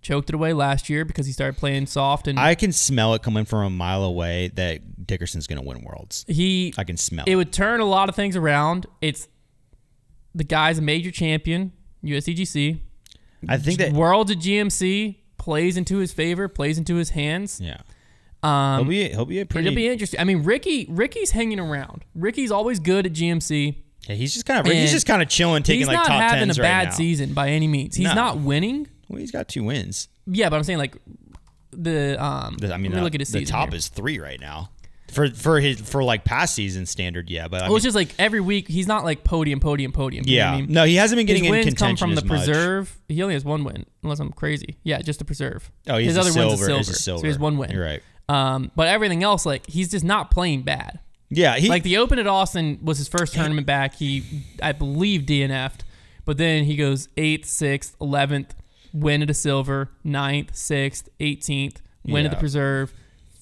Choked it away last year because he started playing soft. And I can smell it coming from a mile away that Dickerson's going to win Worlds. I can smell it. It would turn a lot of things around. The guy's a major champion, USDGC. I think that Worlds at GMC plays into his favor, plays into his hands. Yeah. He'll be a pretty. It'll be interesting. I mean, Ricky's hanging around. Ricky's always good at GMC. Yeah, he's just kind of chilling, taking like top 10s right now. He's not having a bad season by any means. He's not winning. Well, he's got 2 wins. Yeah, but I'm saying like look at his season. The top is 3 right now. For like past season standard, yeah. But it's just like every week he's not like podium. Yeah, you know what I mean? No, he hasn't been getting his in wins contention come from the as much. preserve. He only has 1 win, unless I'm crazy. Yeah, just the preserve. Oh, he's his other silver. win's a silver. So he has 1 win. You're right. But everything else, like he's just not playing bad. Yeah, like the Open at Austin was his first tournament back. He, I believe, DNF'd, but then he goes 8th, 6th, 11th, win at a silver, 9th, 6th, 18th, win at the preserve,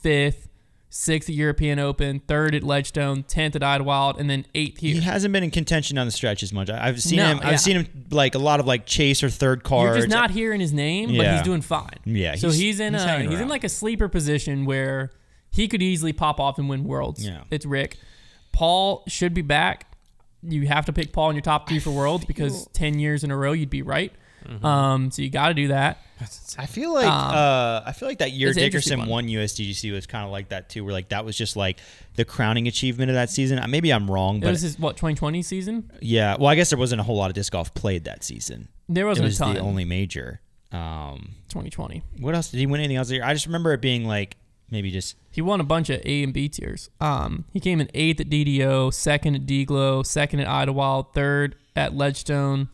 5th. 6th at European Open, 3rd at Ledgestone, 10th at Idlewild, and then 8th here. He hasn't been in contention on the stretch as much. I've seen him. I've seen him like a lot of like chase or third cards. You're just not hearing his name, but he's doing fine. Yeah. So he's in like a sleeper position where he could easily pop off and win Worlds. Yeah. It's Rick. Paul should be back. You have to pick Paul in your top 3 for Worlds because 10 years in a row you'd be right. Mm-hmm. So you got to do that. I feel like that year Dickerson won USDGC was kind of like that too, where like that was just like the crowning achievement of that season. Maybe I'm wrong, but it was his 2020 season. Yeah, well, I guess there wasn't a whole lot of disc golf played that season. There wasn't a ton. It was the only major. 2020. What else did he win? Anything else? I just remember it being like maybe just he won a bunch of A and B tiers. He came in 8th at DDO, 2nd at DGLO, 2nd at Idlewild, 3rd at Ledgestone,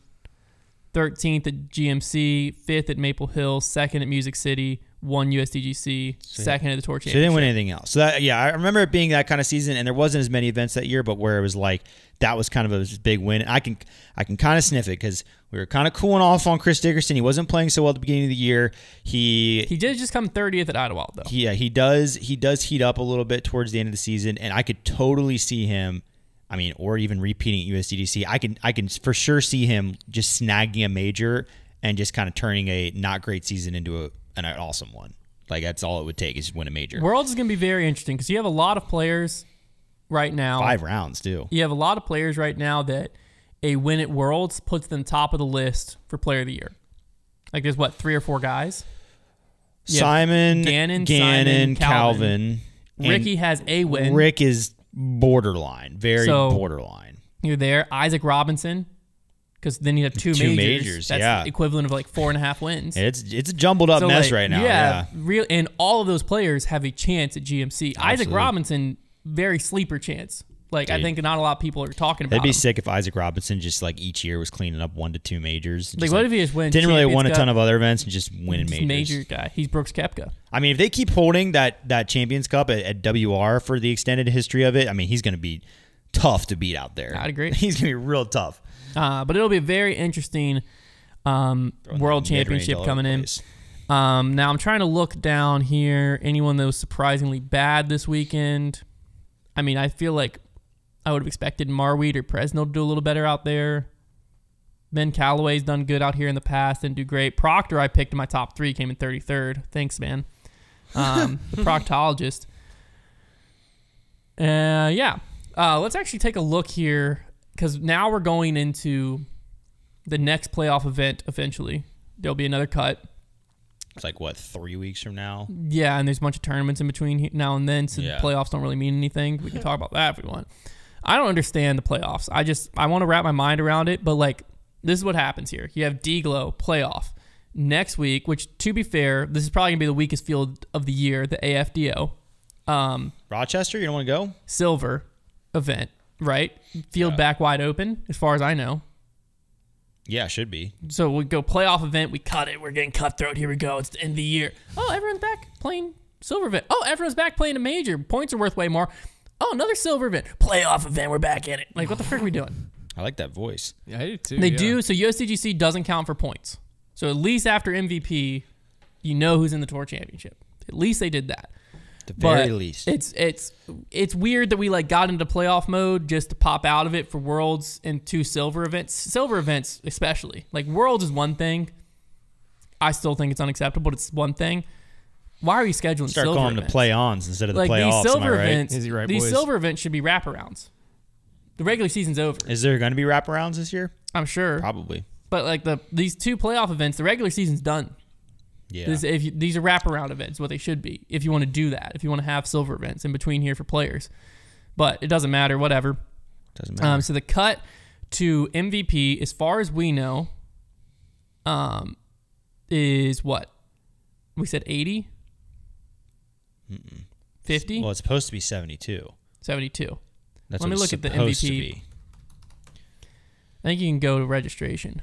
13th at GMC, 5th at Maple Hill, 2nd at Music City, 1 USDGC, 2nd at the Tour Championship. So they didn't win anything else. So I remember it being that kind of season, and there wasn't as many events that year, but where it was like that was kind of a big win. I can kind of sniff it because we were kind of cooling off on Chris Dickerson. He wasn't playing so well at the beginning of the year. He did just come 30th at Idlewild though. Yeah, he does heat up a little bit towards the end of the season, and I could totally see him. I mean, or even repeating at USDGC. I can for sure see him just snagging a major and just kind of turning a not great season into an awesome one. Like that's all it would take is just win a major. Worlds is going to be very interesting because you have a lot of players right now. 5 rounds too. You have a lot of players right now that a win at Worlds puts them top of the list for Player of the Year. Like there's 3 or 4 guys. Simon, Gannon, Calvin. Ricky has a win. Rick is borderline, borderline. You're there. Isaac Robinson, because then you have two majors. That's the equivalent of like 4.5 wins. It's a jumbled up mess right now. Yeah, and all of those players have a chance at GMC. Absolutely. Isaac Robinson, very sleeper chance. Like, dude, I think not a lot of people are talking about. It'd be sick if Isaac Robinson just like each year was cleaning up 1 to 2 majors. Like, what if he just wins? Didn't really win a ton of other events and just winning majors. Major guy. He's Brooks Koepka. I mean, if they keep holding that Champions Cup at WR for the extended history of it, I mean, he's going to be tough to beat out there. I'd agree. He's going to be real tough. But it'll be a very interesting World Championship coming in. Now I'm trying to look down here. Anyone that was surprisingly bad this weekend? I mean, I feel like I would have expected Marweed or Presnell to do a little better out there. Ben Calloway's done good out here in the past and do great. Proctor, I picked in my top 3, came in 33rd. Thanks, man. The proctologist. Let's actually take a look here, because now we're going into the next playoff event eventually. There'll be another cut. It's like, what, 3 weeks from now? Yeah, and there's a bunch of tournaments in between now and then, so the playoffs don't really mean anything. We can talk about that if we want. I don't understand the playoffs. I want to wrap my mind around it, but like, this is what happens here. You have DGLO playoff next week, which, to be fair, this is probably going to be the weakest field of the year, the AFDO. Rochester, you don't want to go? Silver event, right? Field back wide open, as far as I know. Yeah, should be. So we go playoff event, we cut it, we're getting cutthroat, here we go, it's the end of the year. Oh, everyone's back playing silver event. Oh, everyone's back playing a major. Points are worth way more. Oh, another silver event. Playoff event, we're back in it. Like, what the frick are we doing? I like that voice. Yeah, I do too. They do, so USDGC doesn't count for points. So at least after MVP, you know who's in the Tour Championship. At least they did that. At the very least. It's weird that we like got into playoff mode just to pop out of it for Worlds and 2 silver events. Silver events especially. Like, Worlds is one thing. I still think it's unacceptable, but it's one thing. Why are you scheduling Start silver calling them the play-ons instead of the playoffs, these silver am I right? events, these silver events should be wraparounds. The regular season's over. Is there going to be wraparounds this year? I'm sure. Probably. But like these 2 playoff events, the regular season's done. Yeah. These are wraparound events, what they should be, if you want to do that, if you want to have silver events in between here for players. But it doesn't matter, whatever. Doesn't matter. So the cut to MVP, as far as we know, is what? We said 80? 50? Well, it's supposed to be 72. 72. That's Let me look at the MVP. I think you can go to registration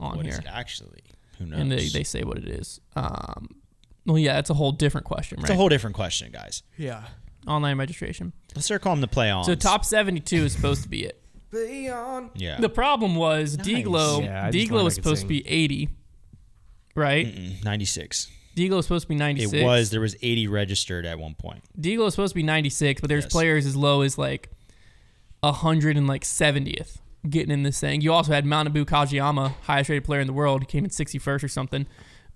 on what here. Is it actually? Who knows? And they say what it is. Well, yeah, it's a whole different question, right? It's a whole different question, guys. Yeah. Online registration. Let's start calling them the play-ons. So top 72 is supposed to be it. Play on. Yeah. The problem was nice. DGLO. Yeah, DGLO was supposed to be 80, right? 96. DGLO was supposed to be 96. It was. There was 80 registered at one point. DGLO was supposed to be 96, but there's players as low as like 170th getting in this thing. You also had Manabu Kajiyama, highest rated player in the world. He came in 61st or something.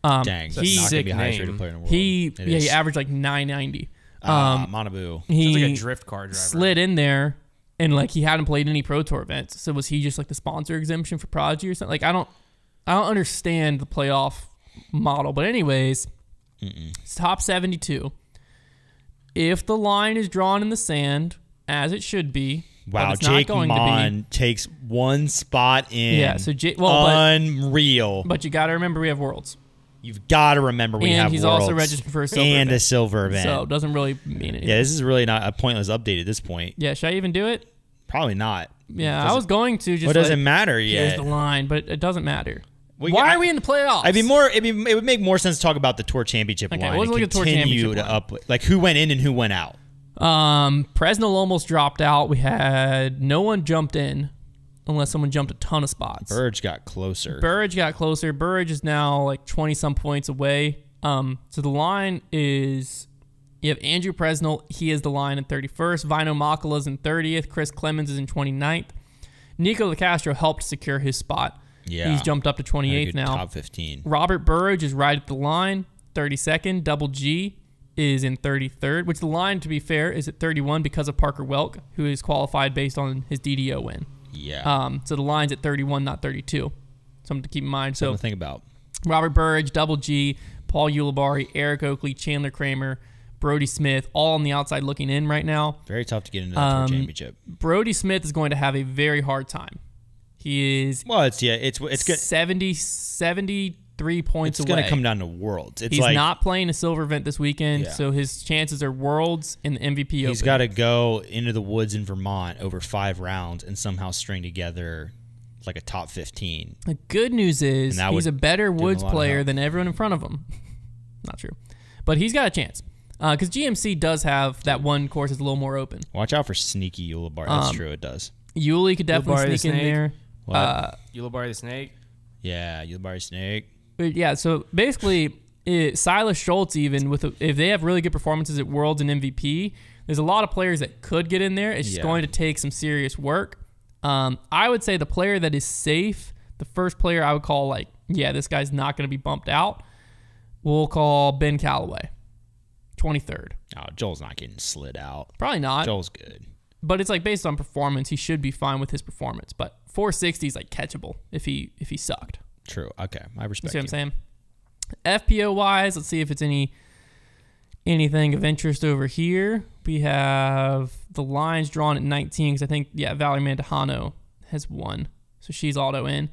Dang, he's not going to be highest rated player in the world. He averaged like 990. Manabu. He sounds like a drift car driver. Slid in there, and like he hadn't played any Pro Tour events. So was he just like the sponsor exemption for Prodigy or something? Like I don't understand the playoff model. But anyways, it's top 72. If the line is drawn in the sand, as it should be. Wow, Jake Mon takes one spot in. Yeah, so unreal. But you got to remember we have Worlds. You've got to remember we have Worlds. And he's also registered for a silver and event. a silver event. So it doesn't really mean anything. Yeah, this is really not a pointless update at this point. Yeah, should I even do it? Probably not. Yeah, I was going to. Just what doesn't matter yet? Here's the line, but it doesn't matter. Why are we in the playoffs? It would make more sense to talk about the Tour Championship line let's look at the Tour Championship line. Like who went in and who went out. Presnell almost dropped out. We had no one jumped in unless someone jumped a ton of spots. Burridge got closer. Burridge is now like 20-some points away. So the line is, you have Andrew Presnell. He is the line in 31st. Vino Makala's in 30th. Chris Clemens is in 29th. Nico LaCastro helped secure his spot. Yeah. He's jumped up to 28th now. Top 15. Robert Burridge is right at the line, 32nd. Double G is in 33rd, which the line, to be fair, is at 31 because of Parker Welk, who is qualified based on his DDO win. Yeah. So the line's at 31, not 32. Something to keep in mind. Something to think about. Robert Burridge, Double G, Paul Ulibarri, Eric Oakley, Chandler Kramer, Brody Smith, all on the outside looking in right now. Very tough to get into that tour championship. Brody Smith is going to have a very hard time. He is it's good. 73 points away. It's going to come down to Worlds. He's not playing a silver event this weekend, so his chances are Worlds and the MVP Open. He's got to go into the woods in Vermont over 5 rounds and somehow string together like a top 15. The good news is he's a better woods player than everyone in front of him. Not true. But he's got a chance. Because GMC does have that one course that's a little more open. Watch out for sneaky Ulibarri. That's true, it does. Yuli could definitely sneak in there. What? Ulibarri the Snake? Yeah, Ulibarri Snake. But yeah, so basically, Silas Schultz, even if they have really good performances at Worlds and MVP, there's a lot of players that could get in there. It's just going to take some serious work. I would say the player that is safe, the first player I would call this guy's not going to be bumped out, we'll call Ben Calloway, 23rd. Oh, Joel's not getting slid out. Probably not. Joel's good. But it's based on performance, he should be fine with his performance. But 460 is catchable if he sucked. True. Okay. I respect you. See what I'm saying? FPO wise, let's see if it's anything of interest over here. We have the lines drawn at 19 because I think Valerie Mandujano has won, so she's auto in.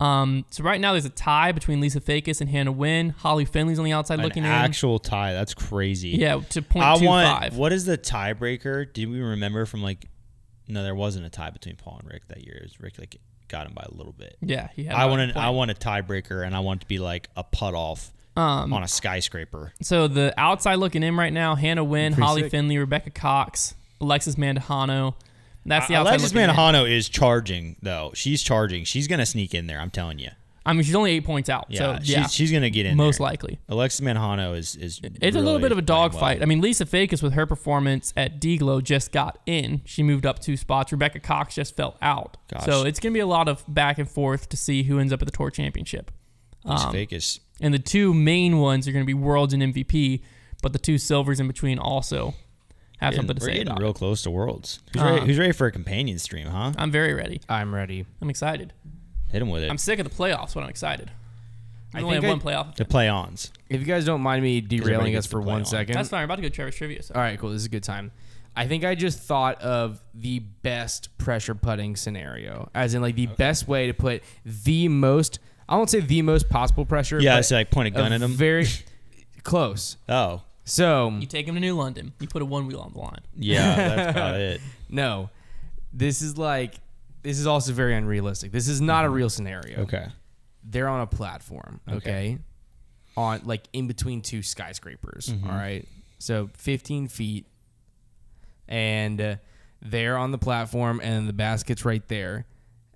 So right now there's a tie between Lisa Fakis and Hannah Wynn. Holly Finley's on the outside looking in. An actual tie. That's crazy. Yeah, to .25. What is the tiebreaker? Did we remember from no, there wasn't a tie between Paul and Rick that year. It was Rick got him by a little bit. Yeah, he had I want a tiebreaker, and I want it to be a putt off on a skyscraper. So the outside looking in right now: Hannah Wynn, Holly Finley, Rebecca Cox, Alexis Mandujano. That's the outside. Alexis Mandujano is charging though. She's charging. She's gonna sneak in there. I'm telling you. I mean, she's only 8 points out. Yeah, so she's gonna get in most there. likely. Alexis Mandujano is. It's really a little bit of a dogfight. well. I mean, Lisa Fakis with her performance at DGLO just got in. She moved up 2 spots. Rebecca Cox just fell out. Gosh. So it's gonna be a lot of back and forth to see who ends up at the Tour Championship. Lisa Fakis. And the 2 main ones are gonna be Worlds and MVP, but the 2 silvers in between also have something to say about it. We're getting real close to Worlds. Who's ready for a companion stream, huh? I'm very ready. I'm ready. I'm excited. Hit him with it. I'm sick of the playoffs, but I'm excited. We only have one playoff. The play-ons. If you guys don't mind me derailing us for 1 second. That's fine. We're about to go to Trevor's Trivia. So. All right, cool. This is a good time. I think I just thought of the best pressure putting scenario, as in the best way to put the most, I won't say the most possible pressure. Yeah, but so point a gun at him. Very close. Oh. So you take him to New London. You put a 1-wheel on the line. Yeah, that's about it. No, this is also very unrealistic. This is not a real scenario. Okay. They're on a platform. Okay. On in between 2 skyscrapers. Mm-hmm. All right. So 15 feet, and they're on the platform, and the basket's right there,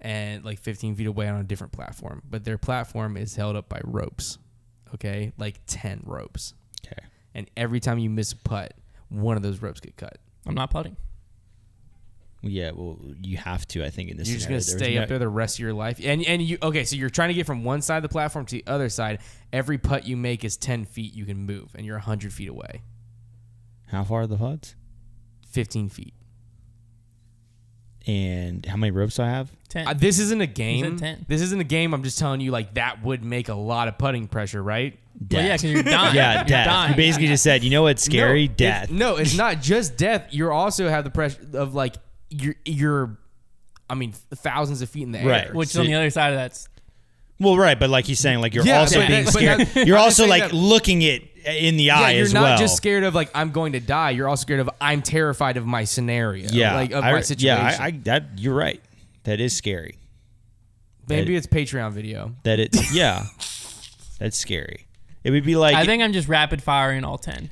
and 15 feet away on a different platform. But their platform is held up by ropes. Okay, 10 ropes. Okay. And every time you miss a putt, one of those ropes get cut. I'm not putting. Yeah, well, you have to, I think, in this You're scenario. just going to stay up there the rest of your life. And you, okay, so you're trying to get from one side of the platform to the other side. Every putt you make is 10 feet you can move, and you're 100 feet away. How far are the putts? 15 feet. And how many ropes do I have? 10. This isn't a game. He said 10. This isn't a game. I'm just telling you, that would make a lot of putting pressure, right? Death. Well, yeah, because you're dying. Yeah, You're death. dying. You basically just said, you know what's scary? Death. It's not just death. You also have the pressure of you're thousands of feet in the air. Right. Which is on the other side of that. Well, right, but he's saying, you're also being but scared. You're also looking it in the eye as well. You're not just scared of I'm going to die. You're also scared of I'm terrified of my scenario. Yeah, of my situation. Yeah, you're right. That is scary. Maybe it's Patreon video. That's scary. It would be I think I'm just rapid firing all 10.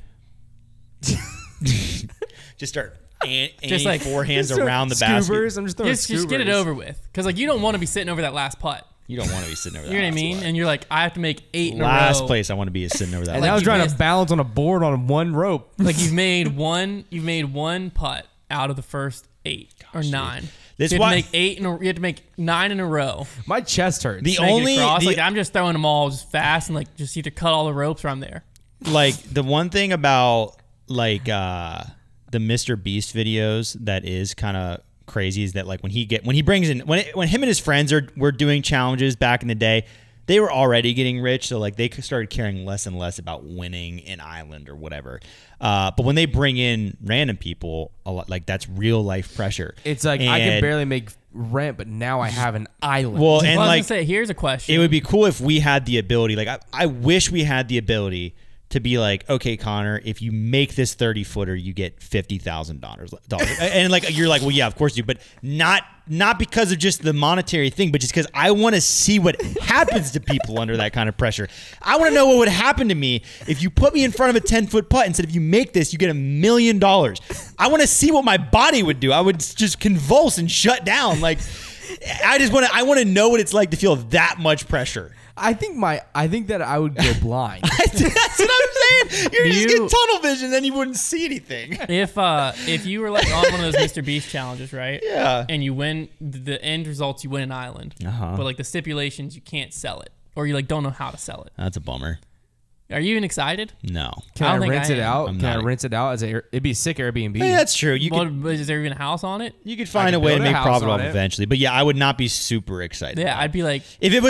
Just start aiming 4 hands around the scoobers. basket. I'm just throwing Just get it over with. Because you don't want to be sitting over that last putt. You don't want to be sitting over that. You know what I mean? putt. And you're I have to make 8 in a row. Last place I want to be is sitting over that. And last I was you trying missed- to balance on a board on one rope. You've made one putt out of the first 8 or 9. This you why have to make 9 in a row. My chest hurts. I'm just throwing them all just fast and just either cut all the ropes or I'm there. the one thing about the Mr. Beast videos that is kind of crazy is that when he brings in when him and his friends were doing challenges back in the day, they were already getting rich, so like they started caring less and less about winning an island or whatever. But when they bring in random people, a lot, like that's real life pressure. It's like I can barely make rent, but now I have an island. Well, and I was like gonna say, here's a question. it would be cool if we had the ability. Like I wish we had the ability to be like, okay, Konner, if you make this 30-footer, you get $50,000. And like you're like, well, yeah, of course you do, but not because of just the monetary thing, but just because I want to see what happens to people under that kind of pressure. I want to know what would happen to me if you put me in front of a 10-foot putt and said, if you make this, you get $1 million. I want to see what my body would do. I would just convulse and shut down. Like I want to know what it's like to feel that much pressure. I think that I would go blind. That's what I'm saying. You're just getting tunnel vision, then you wouldn't see anything. If you were like on one of those Mr. Beast challenges, right? Yeah. And you win the end results, you win an island. But like the stipulations, you can't sell it, or you like don't know how to sell it. That's a bummer. Are you even excited? No. Can I rinse it out? I'm Can I not. rinse it out? It'd be a sick Airbnb. Yeah, that's true. Is there even a house on it? You could find a could way to build a make house profit on off it. eventually. But yeah, I would not be super excited. Yeah, about it. I'd be like, if it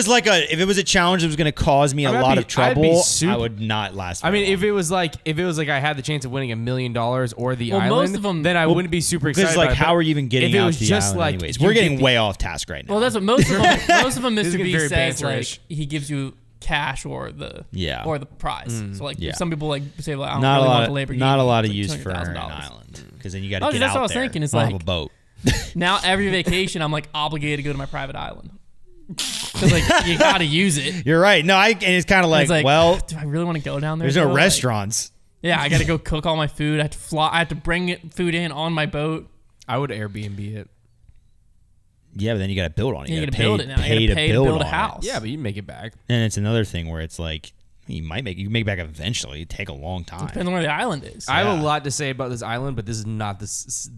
was a challenge that was going to cause me a lot of trouble, I would not last. I mean, very if it was like I had the chance of winning $1 million or the Well, island, most of them- then I wouldn't be super excited. because like, about it. how are you even getting if it out was to the just island like anyways? you We're get getting the- way off task right now. well, that's what most of them. Most of them, This is Mr. getting Beast very says like banterish. he gives you cash or the prize. So like Yeah. some people like say like I don't not really a want lot. the Lamborghini. Not a lot of It's use like for an $200,000. island because then you got to Oh, get that's out what I was there. thinking. It's I don't like- have a boat. Now every vacation, I'm like obligated to go to my private island because like you got to use it. You're right. No, and it's kind of like, It's well, do I really want to go down there? there's no though? Like, restaurants. yeah, I got to go cook all my food. I have to fly. I have to bring food in on my boat. I would Airbnb it. Yeah, but then you got to build on it. You You got got to build it now. You got to pay to build a on it. house. Yeah, but you make it back. And it's another thing where it's like you can make back eventually. It'd take a long time. Depends on where the island is. I have a lot to say about this island, but this is not the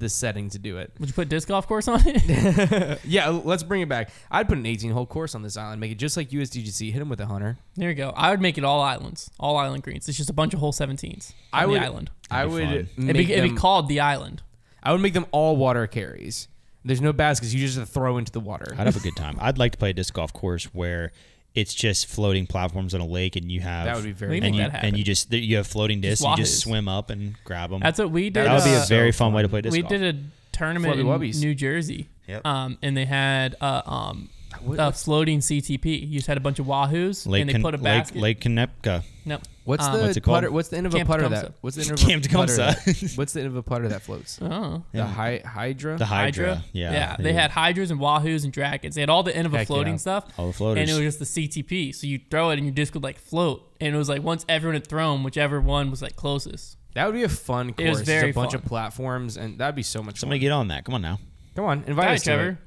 setting to do it. Would you put disc golf course on it? Yeah, let's bring it back. I'd put an 18-hole course on this island, make it just like USDGC. Hit him with a hunter. There you go. I would make it all islands, all island greens. It's just a bunch of hole 17s on the island. I That'd be would fun. make It'd be them, called the island. I would make them all water carries. There's no baskets. You just have to throw into the water. I'd have a good time. I'd like to play a disc golf course where it's just floating platforms on a lake, and you have That would be very We fun. make that happen. and you have floating discs. And you just wahoos. swim up and grab them. That's what we did. That would be a so very fun way to fun. play disc We golf. did a tournament Flubby in wubbies. New Jersey. Yep. And they had a floating CTP. You just had a bunch of wahoos, and they put a basket. Lake Konepka. No. What's what's the it called? putter? What's the end of a Camp putter Tecumseh. that? What's the end of Camp a putter? Tecumseh. What's the end of a putter that floats? Oh. The Hydra. The Hydra. Yeah. Yeah. They had hydras and wahoos and dragons. They had all the end of a Heck floating yeah. stuff. All the floaters. And it was just the CTP. So you throw it and your disc would like float. And it was like once everyone had thrown, whichever one was like closest. That would be a fun course. It was very Just a bunch fun. of platforms, and that'd be so much Somebody fun. get on that. Come on now. Come on, All invite right, us to Trevor. it.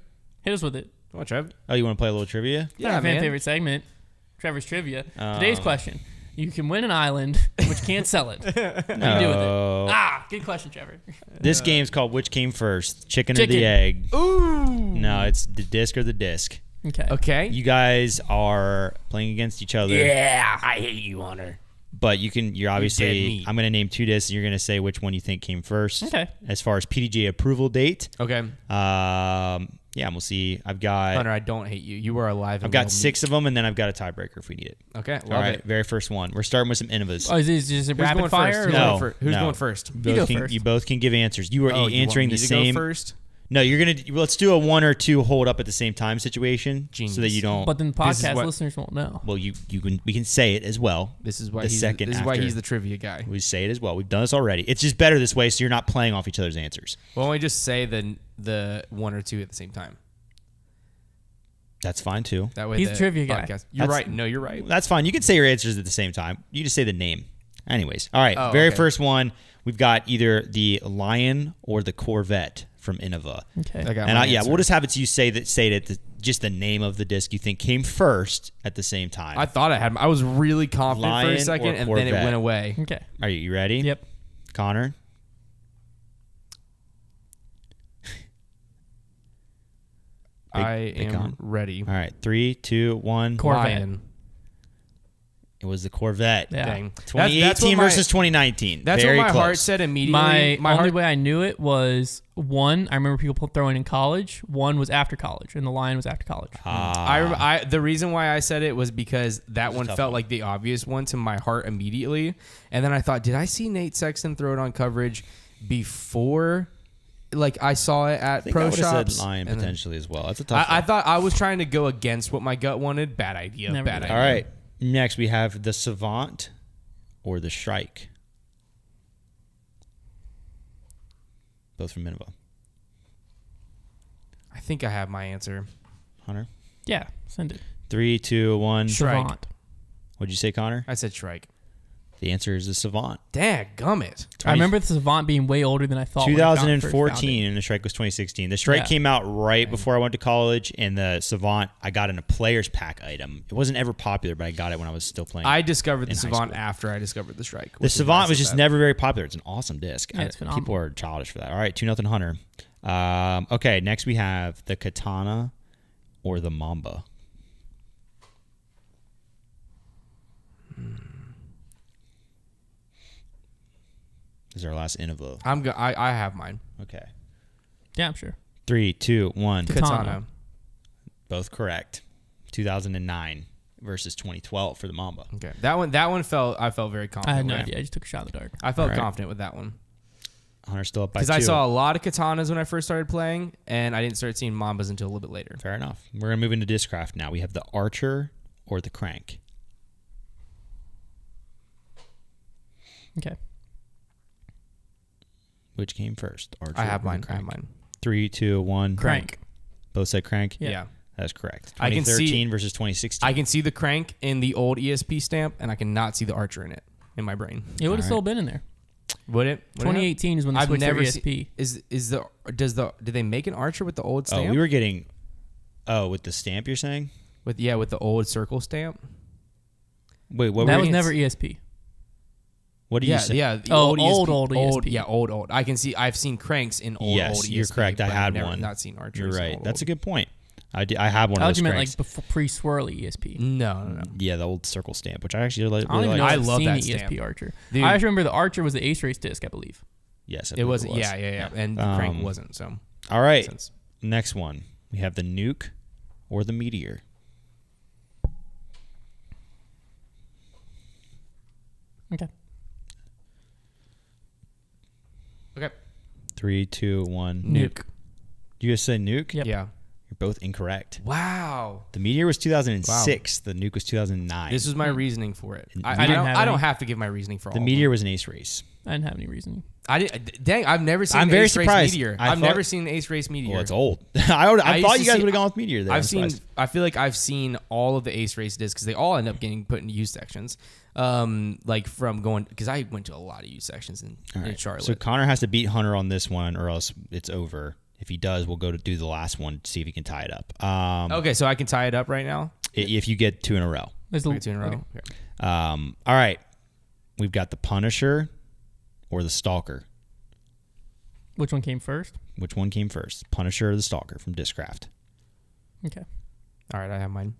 Hit us with it. Come on, Trev. Oh, you want to play a little trivia? It's our fan favorite segment, Trevor's Trivia. Oh. Today's question. You can win an island, but you can't sell it. What do you do with it? Ah, good question, Trevor. This game's called Which Came First? Chicken or Chicken. the egg? Ooh. No, it's the disc or the disc. Okay. Okay. You guys are playing against each other. Yeah, I hate you, Hunter. But you're dead obviously, meat. I'm going to name two discs, and you're going to say which one you think came first. Okay. As far as PDGA approval date, Okay. yeah, we'll see. I've got Hunter, I don't hate you. You are alive. And I've got well 6 of them, and then I've got a tiebreaker if we need it. Okay. Love All right, it. very first one. We're starting with some Innovas. Oh, is this just a Who's rapid going fire? first? Or Who's No. going Who's no. going first? You go can, first. You both can give answers. You are Oh, you answering want me the to same. Go first. No, you're gonna. Let's do a 1 or 2 hold up at the same time situation, Genius. so that you don't. But then This is podcast what- listeners won't know. well, we can say it as well. This is why The he's second This is why after. he's the trivia guy. We say it as well. We've done this already. It's just better this way, so you're not playing off each other's answers. Why don't we just say the 1 or 2 at the same time? That's fine too. That way He's the a trivia guy. podcast. You're That's- right. No, you're right. That's fine. You can say your answers at the same time. You just say the name. Anyways, all right. Oh, very okay. first one. We've got either the Lion or the Corvette from Innova. Okay. I got And my yeah, answer. we'll just have it. You say just the name of the disc you think came first at the same time. I thought I had. I was really confident for Lion a second, or and then it Corvette? went away. Okay. Are you ready? Yep. Konner. I pick am on. ready. All right. 3, 2, 1. Corvette. Lion. It was the Corvette. Yeah. Dang. 2018 versus 2019. That's Very what my close. heart said immediately. My only way I knew it was one. I remember people throwing in college. One was after college, and the line was after college. The reason why I said it was because that one felt one. like the obvious one to my heart immediately, and then I thought, did I see Nate Sexton throw it on coverage before? Like I saw it at pro shops. I would have said Lion potentially as well. That's a tough. I thought I was trying to go against what my gut wanted. Bad idea. Bad idea. All right. Next, we have the Savant or the Shrike. Both from Minerva. I think I have my answer. Hunter? Yeah, send it. 3, 2, 1. Savant. What'd you say, Connor? I said Shrike. The answer is the Savant. Dadgummit. I remember the Savant being way older than I thought. 2014, and the Shrike was 2016. The Shrike came out right before I went to college, and the Savant I got in a player's pack item. It wasn't ever popular, but I got it when I was still playing. I discovered the Savant after I discovered the Shrike. The Savant was just never very popular. It's an awesome disc. Yeah, it's phenomenal. People are childish for that. All right, 2-0 Hunter. Okay, next we have the Katana or the Mamba. This is our last Innova. I have mine. Okay. Yeah, I'm sure. 3, 2, 1. Katana. Both correct. 2009 versus 2012 for the Mamba. Okay. That one felt. I felt very confident. I had no with. idea. I just took a shot in the dark. I felt confident with that one. Hunter's still up by 2. Because I saw a lot of katanas when I first started playing, and I didn't start seeing Mambas until a little bit later. Fair enough. We're going to move into Discraft now. We have the Archer or the Crank. Okay. Which came first? Archer I have or mine. the I have Crank? mine. 3, 2, 1. Crank. Both said Crank? Yeah. That's correct. I can 2013 see- versus 2016. I can see the Crank in the old ESP stamp, and I cannot see the Archer in it in my brain. It would have All still right. been in there. Would it? 2018 is when they I've switched never to ESP. Did they make an Archer with the old stamp? Oh, we were getting... Oh, with the stamp you're saying? with the old circle stamp. Wait, what That were was you... never ESP. What do you say? Yeah. The Oh, old ESP. Yeah, old. I can see. I've seen Cranks in old Yes, ESP. you're correct. I but had I've never one. Not seen Archers. You're right. in That's a old. good point. I have one I of thought those you meant Cranks. like before pre-swirly ESP. No. Yeah, the old circle stamp, which I actually really I don't even like. know if I I've love seen that the ESP stamp. Archer. Dude. I just remember the Archer was the Ace Race disc, I believe. Yes, I It believe was. it was. Yeah. And the Crank wasn't. So. All right. Sense. Next one. We have the Nuke or the Meteor. Okay. Okay. 3, 2, 1. Nuke. You guys say Nuke? Yep. Yeah. You're both incorrect. Wow. The Meteor was 2006. The Nuke was 2009. This was my reasoning for it. We I didn't have don't any. have to give my reasoning for all. the of Meteor them. was an Ace Race. I didn't have any reasoning. I didn't. Dang, I've never seen. I'm an very Ace Race surprised. Meteor. I I've thought- never seen an Ace Race Meteor. Well, it's old. I used thought to you guys see- would have gone with Meteor there. I've seen. I feel like I've seen all of the Ace Race discs because they all end up getting put into U sections. Like from going because I went to a lot of U sections in Charlotte. So Connor has to beat Hunter on this one, or else it's over. If he does, we'll go to do the last one to see if he can tie it up. Okay, so I can tie it up right now. If you get 2 in a row. There's Okay, 2 in a row. okay. Okay. All right. We've got the Punisher or the Stalker. Which one came first? Which one came first? Punisher or the Stalker from Discraft? Okay. All right, I have mine.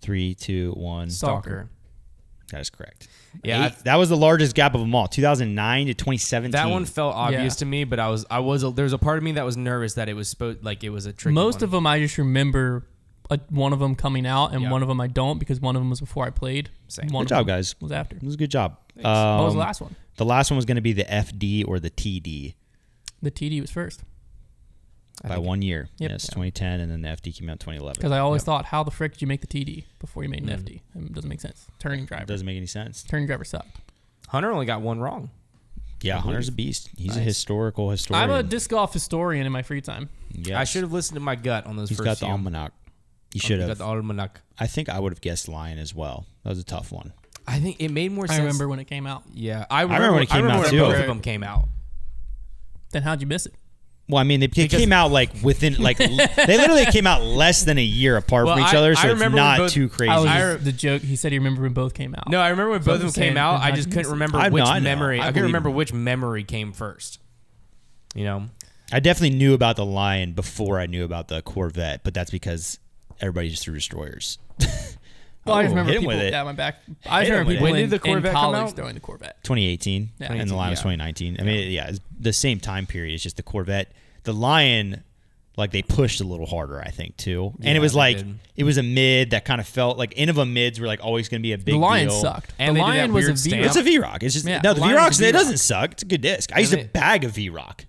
3, 2, 1. Stalker. That is correct. Yeah, That was the largest gap of them all. 2009 to 2017. that one felt obvious Yeah. to me, but there's a part of me that was nervous that it was it was a tricky Most one. of them I just remember one of them coming out, and Yeah. one of them I don't because one of them was before I played. Same. One Good of job, them guys. Was after. It was a good job. What was the last one? The last one was going to be the FD or the TD The TD was first by 1 year. Yep. Yes, 2010, and then the FD came out in 2011. because I always thought, how the frick did you make the TD before you made an Mm. FD? It doesn't make sense. Turning driver. It doesn't make any sense. Turning driver sucked. Hunter only got one wrong. Yeah, Hunter's a beast. He's a Nice. historical historian. I'm a disc golf historian in my free time. Yes. I should have listened to my gut on those He's first got the few. almanac. You should Got have. the almanac. I think I would have guessed Lion as well. That was a tough one. I think it made more sense. I remember when it came out. Yeah, remember when it came out, when too. both of them came out. Then how'd you miss it? Well, I mean, they came out like within, like, they literally came out less than a year apart Well, from each I- other, I so it's remember when not both- too crazy. The joke, he said he remembered when both came out. No, I remember when So both I'm of them saying, came out. then I how'd just you couldn't miss it? remember I know, which I know. memory. I I couldn't believe remember you. which memory came first. You know, I definitely knew about the Lion before I knew about the Corvette, but that's because everybody just threw destroyers. Well, I just remember hit him people. with it. Yeah, my back. I just Hit him remember with it. people When did in the Corvette come college out? throwing the Corvette. 2018, Yeah. and the Lion was 2019. I mean, yeah, it's the same time period. It's just the Corvette. The Lion, like they pushed a little harder, I think, too. And it was like it was a mid that kind of felt like Innova mids were like always going to be a big deal. The Lion sucked. And the they did that Lion was a weird V. stamp. It's a V-Rock. It's just Yeah, no, the the Lion V-Rock. was a It V-Rock. doesn't suck. It's a good disc. I used to bag a V-Rock,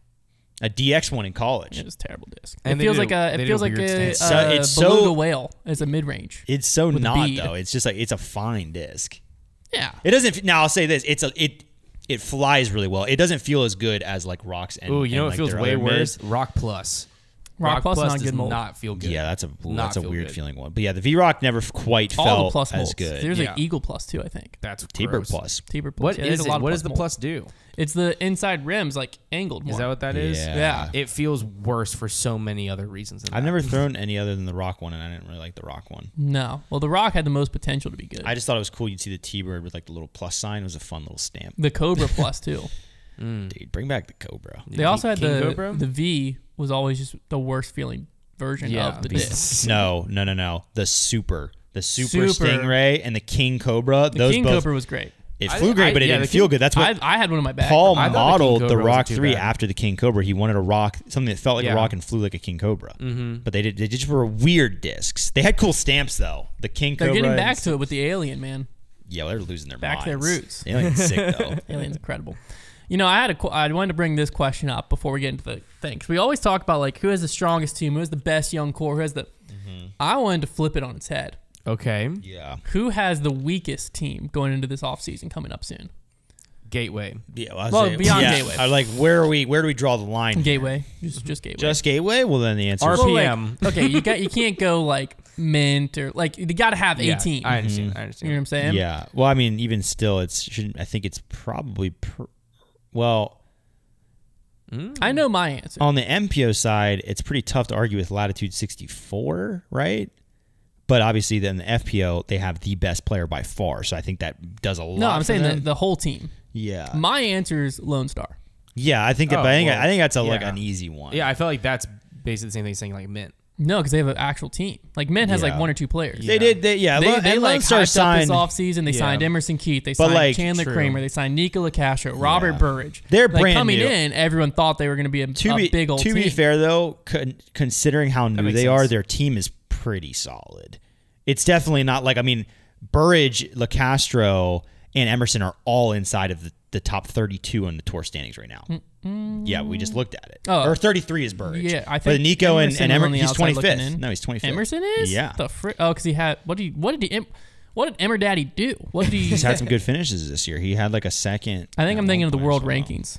a DX one in college. It was a terrible disc. And It feels they like did a- a. they It did feels a like weird a stamp. It's beluga so- whale as a mid range. It's so with a not bead. though. It's just like it's a fine disc. Yeah. It doesn't. Now I'll say this: it flies really well. It doesn't feel as good as like Rocks and. Ooh, you know and, what like, feels their way other worse? mids. Rock Plus. Rock Plus is not a does good mold. not feel good. Yeah, that's Not a feel weird good. feeling one. But yeah, the V-Rock never quite All felt the plus as molds. good. There's Yeah. an Eagle Plus too, I think. That's T-Bird gross. Plus. T-Bird Plus. What Yeah, is there's a it? lot of What does the molds. Plus do? It's the inside rims like angled more. Is that what that is? Yeah. It feels worse for so many other reasons. Than I've that. never thrown any other than the Rock one, and I didn't really like the Rock one. No. Well, the Rock had the most potential to be good. I just thought it was cool. You'd see the T-Bird with like the little plus sign. It was a fun little stamp. The Cobra Plus too. Dude, bring back the Cobra. They also had King the Cobra? the V was always just the worst feeling version Yeah, of the the- disc. No. The Super Super. Stingray and the King Cobra. The those King both. Cobra was great. It flew great, but it didn't feel good. That's what I had one in my bag. Paul I thought the King modeled Cobra the Rock wasn't too 3 bad. after the King Cobra. He wanted a rock, something that felt like Yeah. a rock and flew like a King Cobra. But they just were weird discs. They had cool stamps though. The King They're Cobra. getting back to it with the Alien, man. Yeah, they're losing their Back to their minds. roots. Alien's sick though. Alien's incredible. You know, I wanted to bring this question up before we get into the thing. 'Cause we always talk about like who has the strongest team, who has the best young core, who has the. I wanted to flip it on its head. Okay. Yeah. Who has the weakest team going into this offseason coming up soon? Gateway. Yeah. Well, Well, beyond Gateway. I like where do we draw the line? Gateway, just Gateway. Just Gateway? Well, then the answer is Well, like, RPM. okay, you can't go like Mint or like you got to have a Yeah, team. I understand. I You understand. know what I'm saying? Yeah. Well, I mean, even still, I think it's probably I know my answer. on the MPO side, it's pretty tough to argue with Latitude 64, right? But obviously, then the FPO, they have the best player by far. So I think that does a lot. No, I'm for saying them. the whole team. Yeah. My answer is Lone Star. Yeah, I think that. Oh, But I think well, that's like yeah. an easy one. Yeah, I felt like that's basically the same thing as saying like Mint. No, because they have an actual team. Like Mint has like Yeah. one or two players. They did. They They Lone like Star hyped up this signed. offseason. They Yeah. signed Emerson Keith. They But, signed like, Chandler true. Kramer. They signed Nikola Castro, Robert Yeah. Burridge. They're like, brand coming new. in, everyone thought they were going to be a big old to team. be fair, though, considering how new makes they are, sense. their team is pretty solid. It's definitely not like, I mean, Burridge, LaCastro, and Emerson are all inside of the top 32 in the tour standings right now. Yeah, we just looked at it. Oh. Or 33 is Burridge. Yeah, I But think Nico Emerson and is on Emerson, the he's outside looking 25th. in. No, he's 25th. Emerson is? Yeah. Because he had what did Emmer Daddy do? What did he? He's had some good finishes this year. He had like a second. I think I'm thinking of the at world one point rankings. as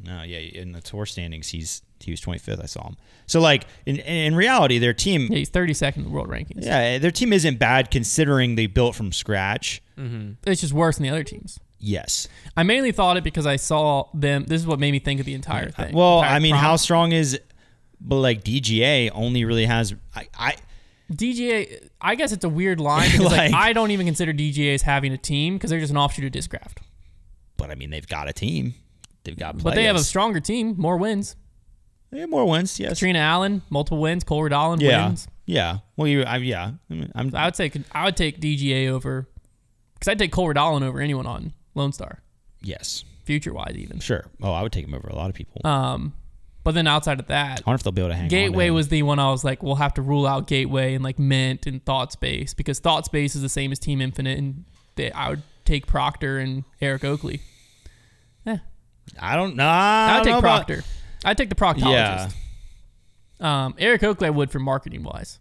well. No, yeah, in the tour standings, he was 25th. I saw him. So like in reality, their team, Yeah, he's 32nd in the world rankings. yeah, their team isn't bad considering they built from scratch. It's just worse than the other teams. Yes. I mainly thought it because I saw them. This is what made me think of the entire thing. Well, Entire I mean, prompt. how strong is? But like DGA only really has. DGA, I guess it's a weird line because like, Like- I don't even consider DGA as having a team because they're just an offshoot of Discraft. But I mean, they've got a team. They've got players. But they have a stronger team, more wins. They have more wins. Yes. Katrina Allen, multiple wins. Cole Redallen Yeah. wins. Yeah. Well, yeah. I mean, I would take DGA over because I'd take Cole Redallen over anyone on Lone Star, yes. future wise even. Sure. Oh, I would take him over a lot of people. I But then outside of that, wonder if they'll be able to hang on. Gateway to him. was the one I was like, we'll have to rule out Gateway and like Mint and Thought Space because Thought Space is the same as Team Infinite, and I would take Proctor and Eric Oakley. I don't know. I'd take Proctor. I'd take the proctologist. Yeah. Eric Oakley I would for marketing wise.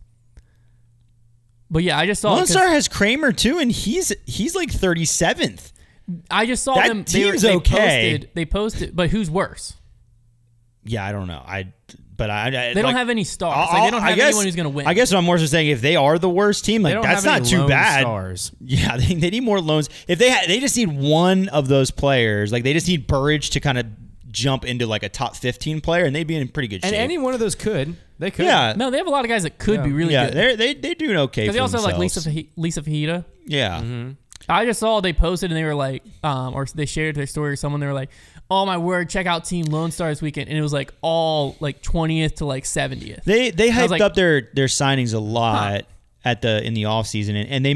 But yeah, I just saw. Lone 'cause Star has Kramer too, and he's like 37th. I just saw That them. team's okay. They posted, but who's worse? Yeah, I don't know. But They don't have any stars. Like, they don't have anyone who's going to win. I guess what I'm more so saying, if they are the worst team, They like don't that's have not any too lone bad. Stars. Yeah, they need more loans. If they just need one of those players, like they just need Burridge to kind of jump into like a top 15 player, and they'd be in pretty good shape. And any one of those could. They could. yeah, No, they have a lot of guys that could be really yeah, good. they're doing okay. Because they for also have like themselves. Lisa Fajita. Yeah, I just saw they posted and they were like, or they shared their story or someone. They were like, "Oh my word, check out Team Lone Star this weekend," and it was like all like 20th to like 70th. they hyped like- up their signings a lot in the offseason, and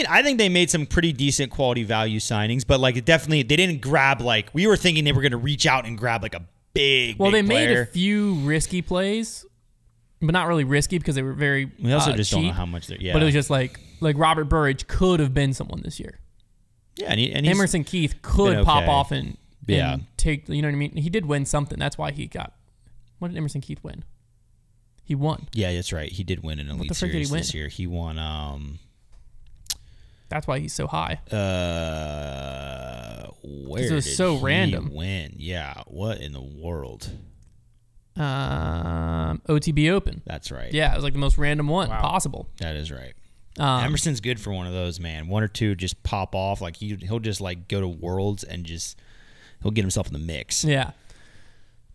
I think they made some pretty decent quality value signings, but like they didn't grab, like we were thinking they were going to reach out and grab like a big they player. made a few risky plays, but not really risky because they were very we also just cheap, don't know how much they're but it was just like Robert Burridge could have been someone this year. Yeah, and Emerson Keith could pop off and take, you know what I mean? He did win something. That's why he got, what did Emerson Keith win? He won. Yeah, that's right. He did win an Elite Series this year. He won that's why he's so high. Where did so he random. win? Yeah, what in the world? OTB Open. That's right. Yeah, it was like the most random one possible. That is right. Emerson's good for one of those, man. One or two just pop off. Like he'll just like go to Worlds and he'll get himself in the mix. Yeah.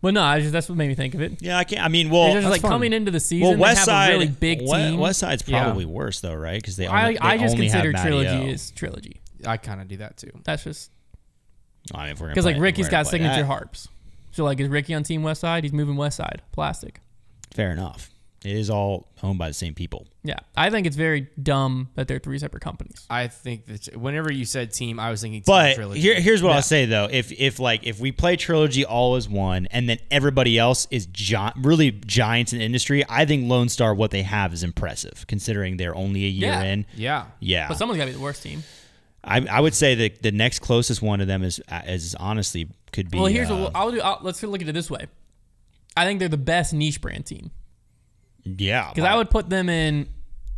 Well, no, that's what made me think of it. Yeah, I can't. I mean, well, it's just like coming into the season, West they have Side, a really big team. West Side's probably worse though, right? Because I just consider Trilogy O. is Trilogy. I kind of do that too. That's just because like Ricky's got signature harps. So like, is Ricky on Team West Side? He's moving West Side plastic. Fair enough. It is all owned by the same people. Yeah, I think it's very dumb that they're 3 separate companies. I think that whenever you said team, I was thinking team but Trilogy. Here's what I'll say though: if we play Trilogy all as one, and then everybody else is really giants in the industry, I think Lone Star, what they have is impressive considering they're only a year in. Yeah. But someone's got to be the worst team. I would say that the next closest one to them is honestly could be. Well, here's what I'll do. Let's look at it this way. I think they're the best niche brand team. Yeah, because I would put them in.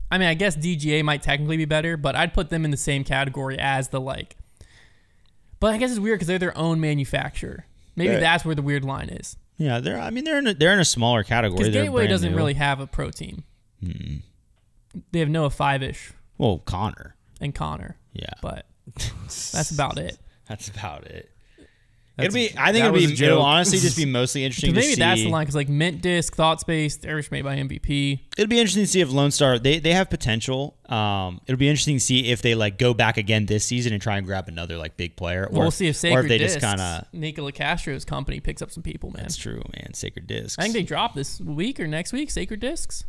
I mean, I guess DGA might technically be better, but I'd put them in the same category as the like. But I guess it's weird because they're their own manufacturer. Maybe that's where the weird line is. Yeah, they're in a smaller category. Because Gateway doesn't really have a pro team. Mm-mm. They have Noah 5-ish. Well, Konner and Konner. Yeah, but that's about it. That's about it. It'll honestly just be mostly interesting to see. Maybe that's the line, because like Mint Disc, Thought Space, they're made by MVP. It'll be interesting to see if Lone Star, they have potential. It'll be interesting to see if they like go back again this season and try and grab another like big player. We'll see if Sacred Discs, just kind of Nikola Castro's company, picks up some people, man. That's true, man. Sacred Discs. I think they drop this week or next week. Sacred Discs,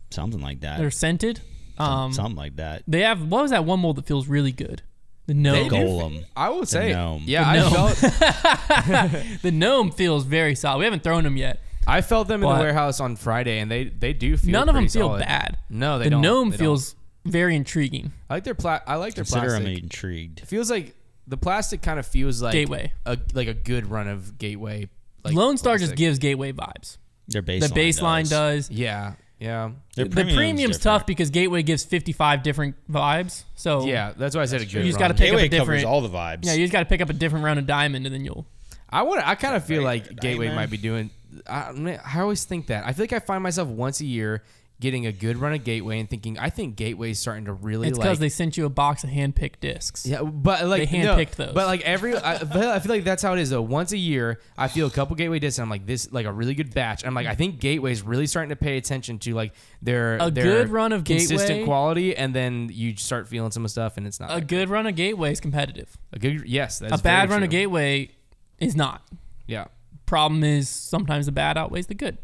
something like that. They're scented. Something like that. They have, what was that one mold that feels really good? The gnome. Golem. I would say. Gnome. Yeah, I felt the gnome feels very solid. We haven't thrown them yet. I felt them in the warehouse on Friday, and they do feel. None of them feel solid. Bad. No, they the don't. The gnome feels very intriguing. I like their plastic. I'm intrigued. It feels like the plastic kind of feels like Gateway, a good run of Gateway. Like Lone Star just gives Gateway vibes. Their baseline. The baseline does. Yeah. Yeah, the premium's tough because Gateway gives 55 different vibes. So yeah, that's why I said a good. You just got to pick Gateway up a different. Covers all the vibes. Yeah, you just got to pick up a different round of Diamond, and then you'll. I kind of feel like Gateway might be doing. I always think that. I feel like I find myself once a year getting a good run of Gateway and thinking, I think Gateway's starting to really. It's because they sent you a box of hand-picked discs. Yeah, but like they hand-picked those. But like I feel like that's how it is though. Once a year, I feel a couple Gateway discs, and I'm like, this like a really good batch. I'm like, I think Gateway's really starting to pay attention to like their good run of consistent Gateway, quality, and then you start feeling some of stuff, and it's not a good run of Gateway is competitive. A bad run of Gateway is not. Yeah. Problem is sometimes the bad outweighs the good.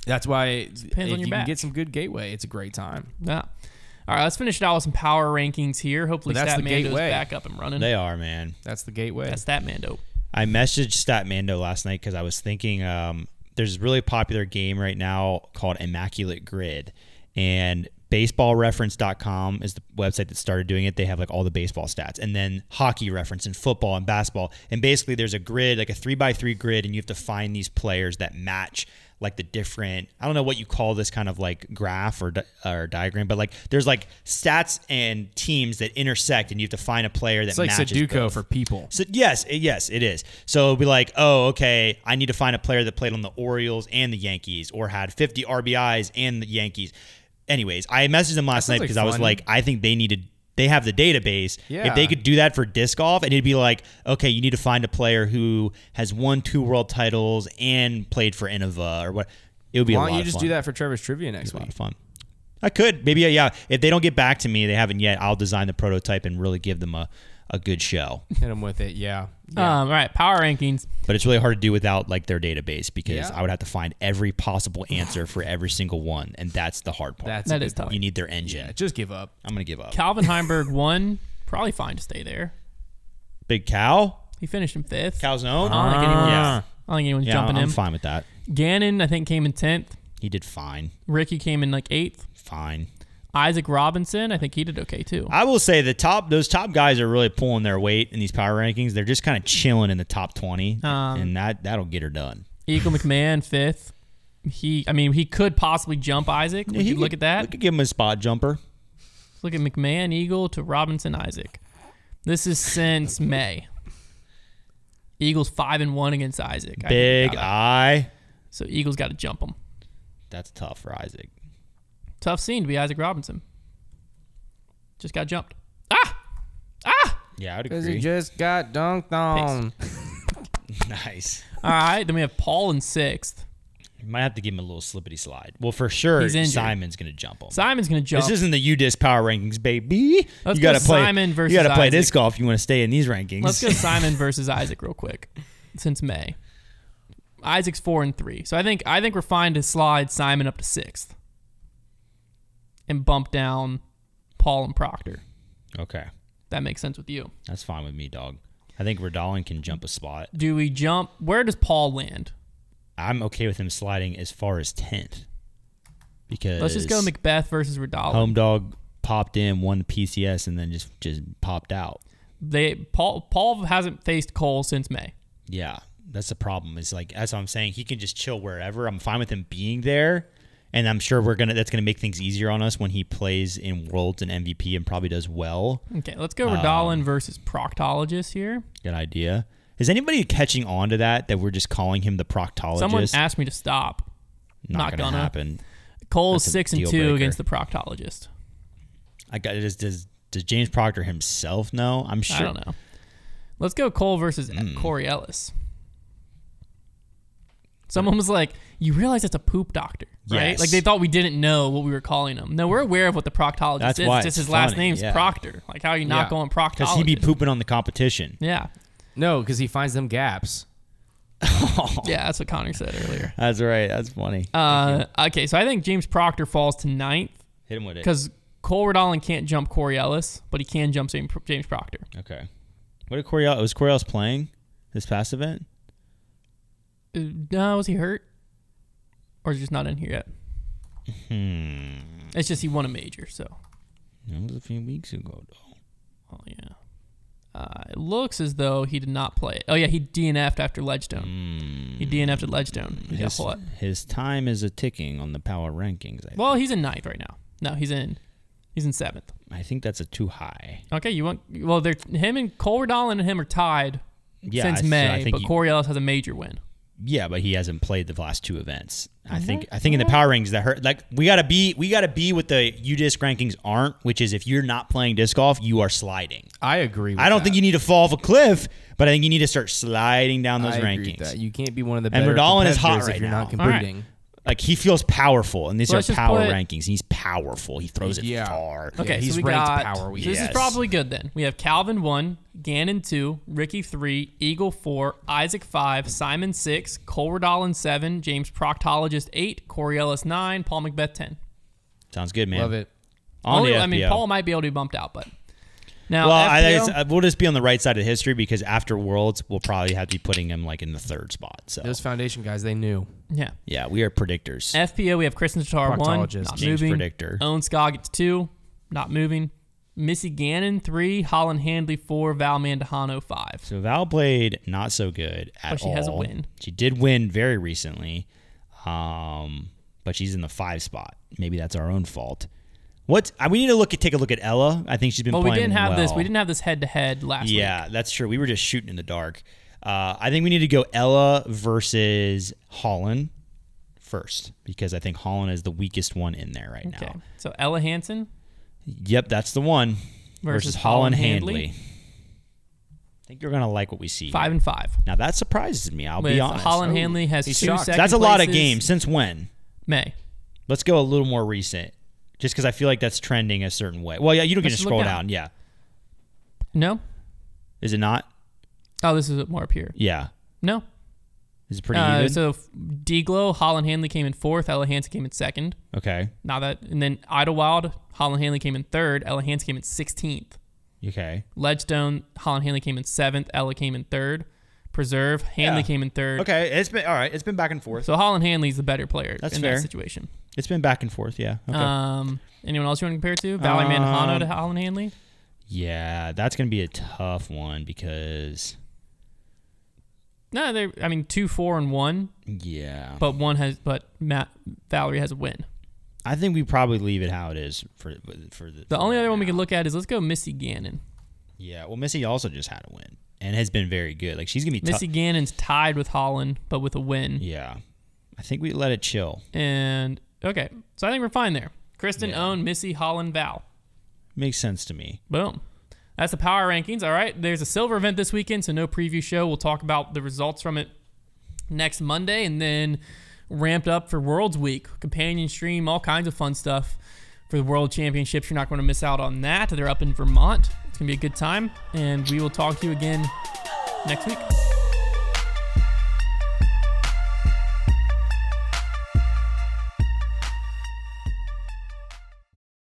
That's why Depends if on your you batch. can get some good Gateway, it's a great time. Yeah. All right, let's finish it out with some power rankings here. Hopefully Statmando's back up and running. They are, man. That's the Gateway. That's Statmando. I messaged Statmando last night because I was thinking there's a really popular game right now called Immaculate Grid. And baseballreference.com is the website that started doing it. They have like all the baseball stats, and then hockey reference and football and basketball. And basically there's a grid, like a 3x3 grid, and you have to find these players that match like the different, I don't know what you call this kind of like graph or diagram, but like there's like stats and teams that intersect, and you have to find a player that matches. It's like Sudoku both. For people. So yes, it is. So it'll be like, oh, okay, I need to find a player that played on the Orioles and the Yankees, or had 50 RBIs and the Yankees. Anyways, I messaged them last night because I was like, I think they have the database. Yeah. If they could do that for disc golf, and it'd be like, okay, you need to find a player who has won 2 world titles and played for Innova or what. It would be a lot of fun. Why don't you just do that for Trevor's Trivia next week? A lot of fun. I could. Maybe, yeah. If they don't get back to me, they haven't yet, I'll design the prototype and really give them a a good show. Hit them with it, yeah. All right, power rankings. But it's really hard to do without like their database because I would have to find every possible answer for every single one, and that's the hard part. That is tough. You need their engine. Yeah, just give up. I'm gonna give up. Calvin Heimberg 1, probably fine to stay there. Big Cow. He finished in 5th. Calzone. I don't think anyone's jumping him. I'm fine with that. Gannon, I think, came in 10th. He did fine. Ricky came in like 8th. Fine. Isaac Robinson, I think he did okay too. I will say those top guys are really pulling their weight in these power rankings. They're just kind of chilling in the top 20, and that'll get her done. Eagle McMahon 5th. He could possibly jump Isaac. Would you look at that? We could give him a spot jumper. Let's look at McMahon, Eagle to Robinson, Isaac. This is since May. Eagles 5-1 against Isaac. Big I. So Eagles got to jump him. That's tough for Isaac. Tough scene to be Isaac Robinson. Just got jumped. Yeah, I'd agree. Because he just got dunked on. Nice. All right, then we have Paul in 6th. You might have to give him a little slippity slide. Well, for sure, Simon's going to jump him. Simon's going to jump. This isn't the UDisc power rankings, baby. Let's you got go to play. Simon versus You got to play Isaac. disc golf if you want to stay in these rankings. Let's go Simon versus Isaac real quick. Since May, Isaac's 4 and 3. So I think we're fine to slide Simon up to 6th and bump down Paul and Proctor. Okay. That makes sense with you. That's fine with me, dog. I think Redalin can jump a spot. Do we jump? Where does Paul land? I'm okay with him sliding as far as 10th. Because Let's just go Macbeth versus Redalin. Home Dog popped in, won the PCS, and then just popped out. Paul hasn't faced Cole since May. Yeah, that's the problem. It's like, that's what I'm saying. He can just chill wherever. I'm fine with him being there. And I'm sure that's gonna make things easier on us when he plays in Worlds and MVP and probably does well. Okay, let's go Redalin versus Proctologist here. Good idea. Is anybody catching on to that we're just calling him the Proctologist? Someone asked me to stop. Not gonna happen. Cole's 6 and 2 against the Proctologist. Does James Proctor himself know? I'm sure. I don't know. Let's go Cole versus Corey Ellis. Someone was like, you realize that's a poop doctor, right? Yes. Like they thought we didn't know what we were calling him. No, we're aware of what the proctologist That's is. why It's just it's his last funny, name's yeah. Proctor. Like how are you not going proctologist? Because he'd be pooping on the competition. Yeah. No, because he finds them gaps. Yeah, that's what Konner said earlier. That's right. That's funny. Okay, so I think James Proctor falls to 9th. Hit him with it. Because Cole Redalin can't jump Corey Ellis, but he can jump James Proctor. Okay. What did Corey Ellis? Was Corey Ellis playing this past event? No, was he hurt? Or is he just not in here yet? It's just he won a major, so. That was a few weeks ago, though. Oh, yeah. It looks as though he did not play it. Oh, yeah, he DNF'd after Ledgestone. He DNF'd at Ledgestone. He got what? His time is a ticking on the power rankings. Well, he's in 9th right now. No, he's in 7th. I think that's a too high. Okay, him and Cole Redalin and him are tied since May, but Corey Ellis has a major win. Yeah, but he hasn't played the last 2 events. I think in the power rankings that hurt. Like we gotta be what the UDisc rankings aren't, which is if you're not playing disc golf, you are sliding. I agree. I don't think you need to fall off a cliff, but I think you need to start sliding down those I rankings. agree with that. You can't be one of the better and Redalin is hot competitors right if you're now. not competing. Like he feels powerful, and these So are let's just power put- rankings. He's powerful. He throws it far. Okay, he's so we ranked got power week. This is Yes. probably good then. We have Calvin 1, Gannon 2, Ricky 3, Eagle 4, Isaac 5, Simon 6, Cole Redalin 7, James Proctologist 8, Corey Ellis 9, Paul Macbeth 10. Sounds good, man. Love it. On the I mean, FBO. Paul might be able to be bumped out, but now Well, I FBO, think we'll just be on the right side of history because after Worlds, we'll probably have to be putting him like in the 3rd spot. So Those foundation guys, they knew. yeah, we are predictors. FPO, we have Kristen Tatar 1, Proctologist. not James moving. Predictor. Owen Scoggins 2, not moving. Missy Gannon 3, Holland Handley 4, Val Mandahano 5. So Val played not so good at all. But she has a win. She did win very recently, but she's in the 5 spot. Maybe that's our own fault. We need to take a look at Ella. I think she's been playing we didn't have well. this. We didn't have this head to head last week. Yeah, that's true. We were just shooting in the dark. I think we need to go Ella versus Holland first because I think Holland is the weakest one in there right now. So Ella Hansen Yep, that's the one. versus Holland Handley. Handley. I think you're going to like what we see. 5 and 5. Now, that surprises me. I'll be honest. Holland Handley has 2 shocked. second That's a lot of places. games. Since when? May. Let's go a little more recent. Just because I feel like that's trending a certain way. Well, yeah, you don't get to Let's look scroll down. down. Yeah. No? Is it not? Oh, this is more up here. Yeah. No. Is it pretty even? So DGLO, Holland Hanley came in 4th. Ella Hansen came in 2nd. Okay. And then Idlewild, Holland Hanley came in 3rd. Ella Hansen came in 16th. Okay. Ledgestone, Holland Hanley came in 7th. Ella came in 3rd. Preserve, Hanley came in 3rd. Okay, it's been all right. It's been back and forth. So Holland Hanley's the better player That's in fair. that situation. It's been back and forth, yeah. Okay. Anyone else you want to compare to? Valerie Manhano to Holland Hanley? Yeah, that's going to be a tough one because... No, 2, 4, and 1. Yeah. But Valerie has a win. I think we probably leave it how it is for the only other one we could look at is let's go Missy Gannon. Yeah, well, Missy also just had a win and has been very good. Like she's gonna be Missy Gannon's tied with Holland, but with a win. Yeah, I think we let it chill. And okay, so I think we're fine there. Kristen, Owen, Missy, Holland, Val. Makes sense to me. Boom. That's the power rankings. All right, there's a silver event this weekend, so no preview show. We'll talk about the results from it next Monday, and then ramped up for Worlds Week, companion stream, all kinds of fun stuff for the World Championships. You're not going to miss out on that. They're up in Vermont. It's going to be a good time, and we will talk to you again next week.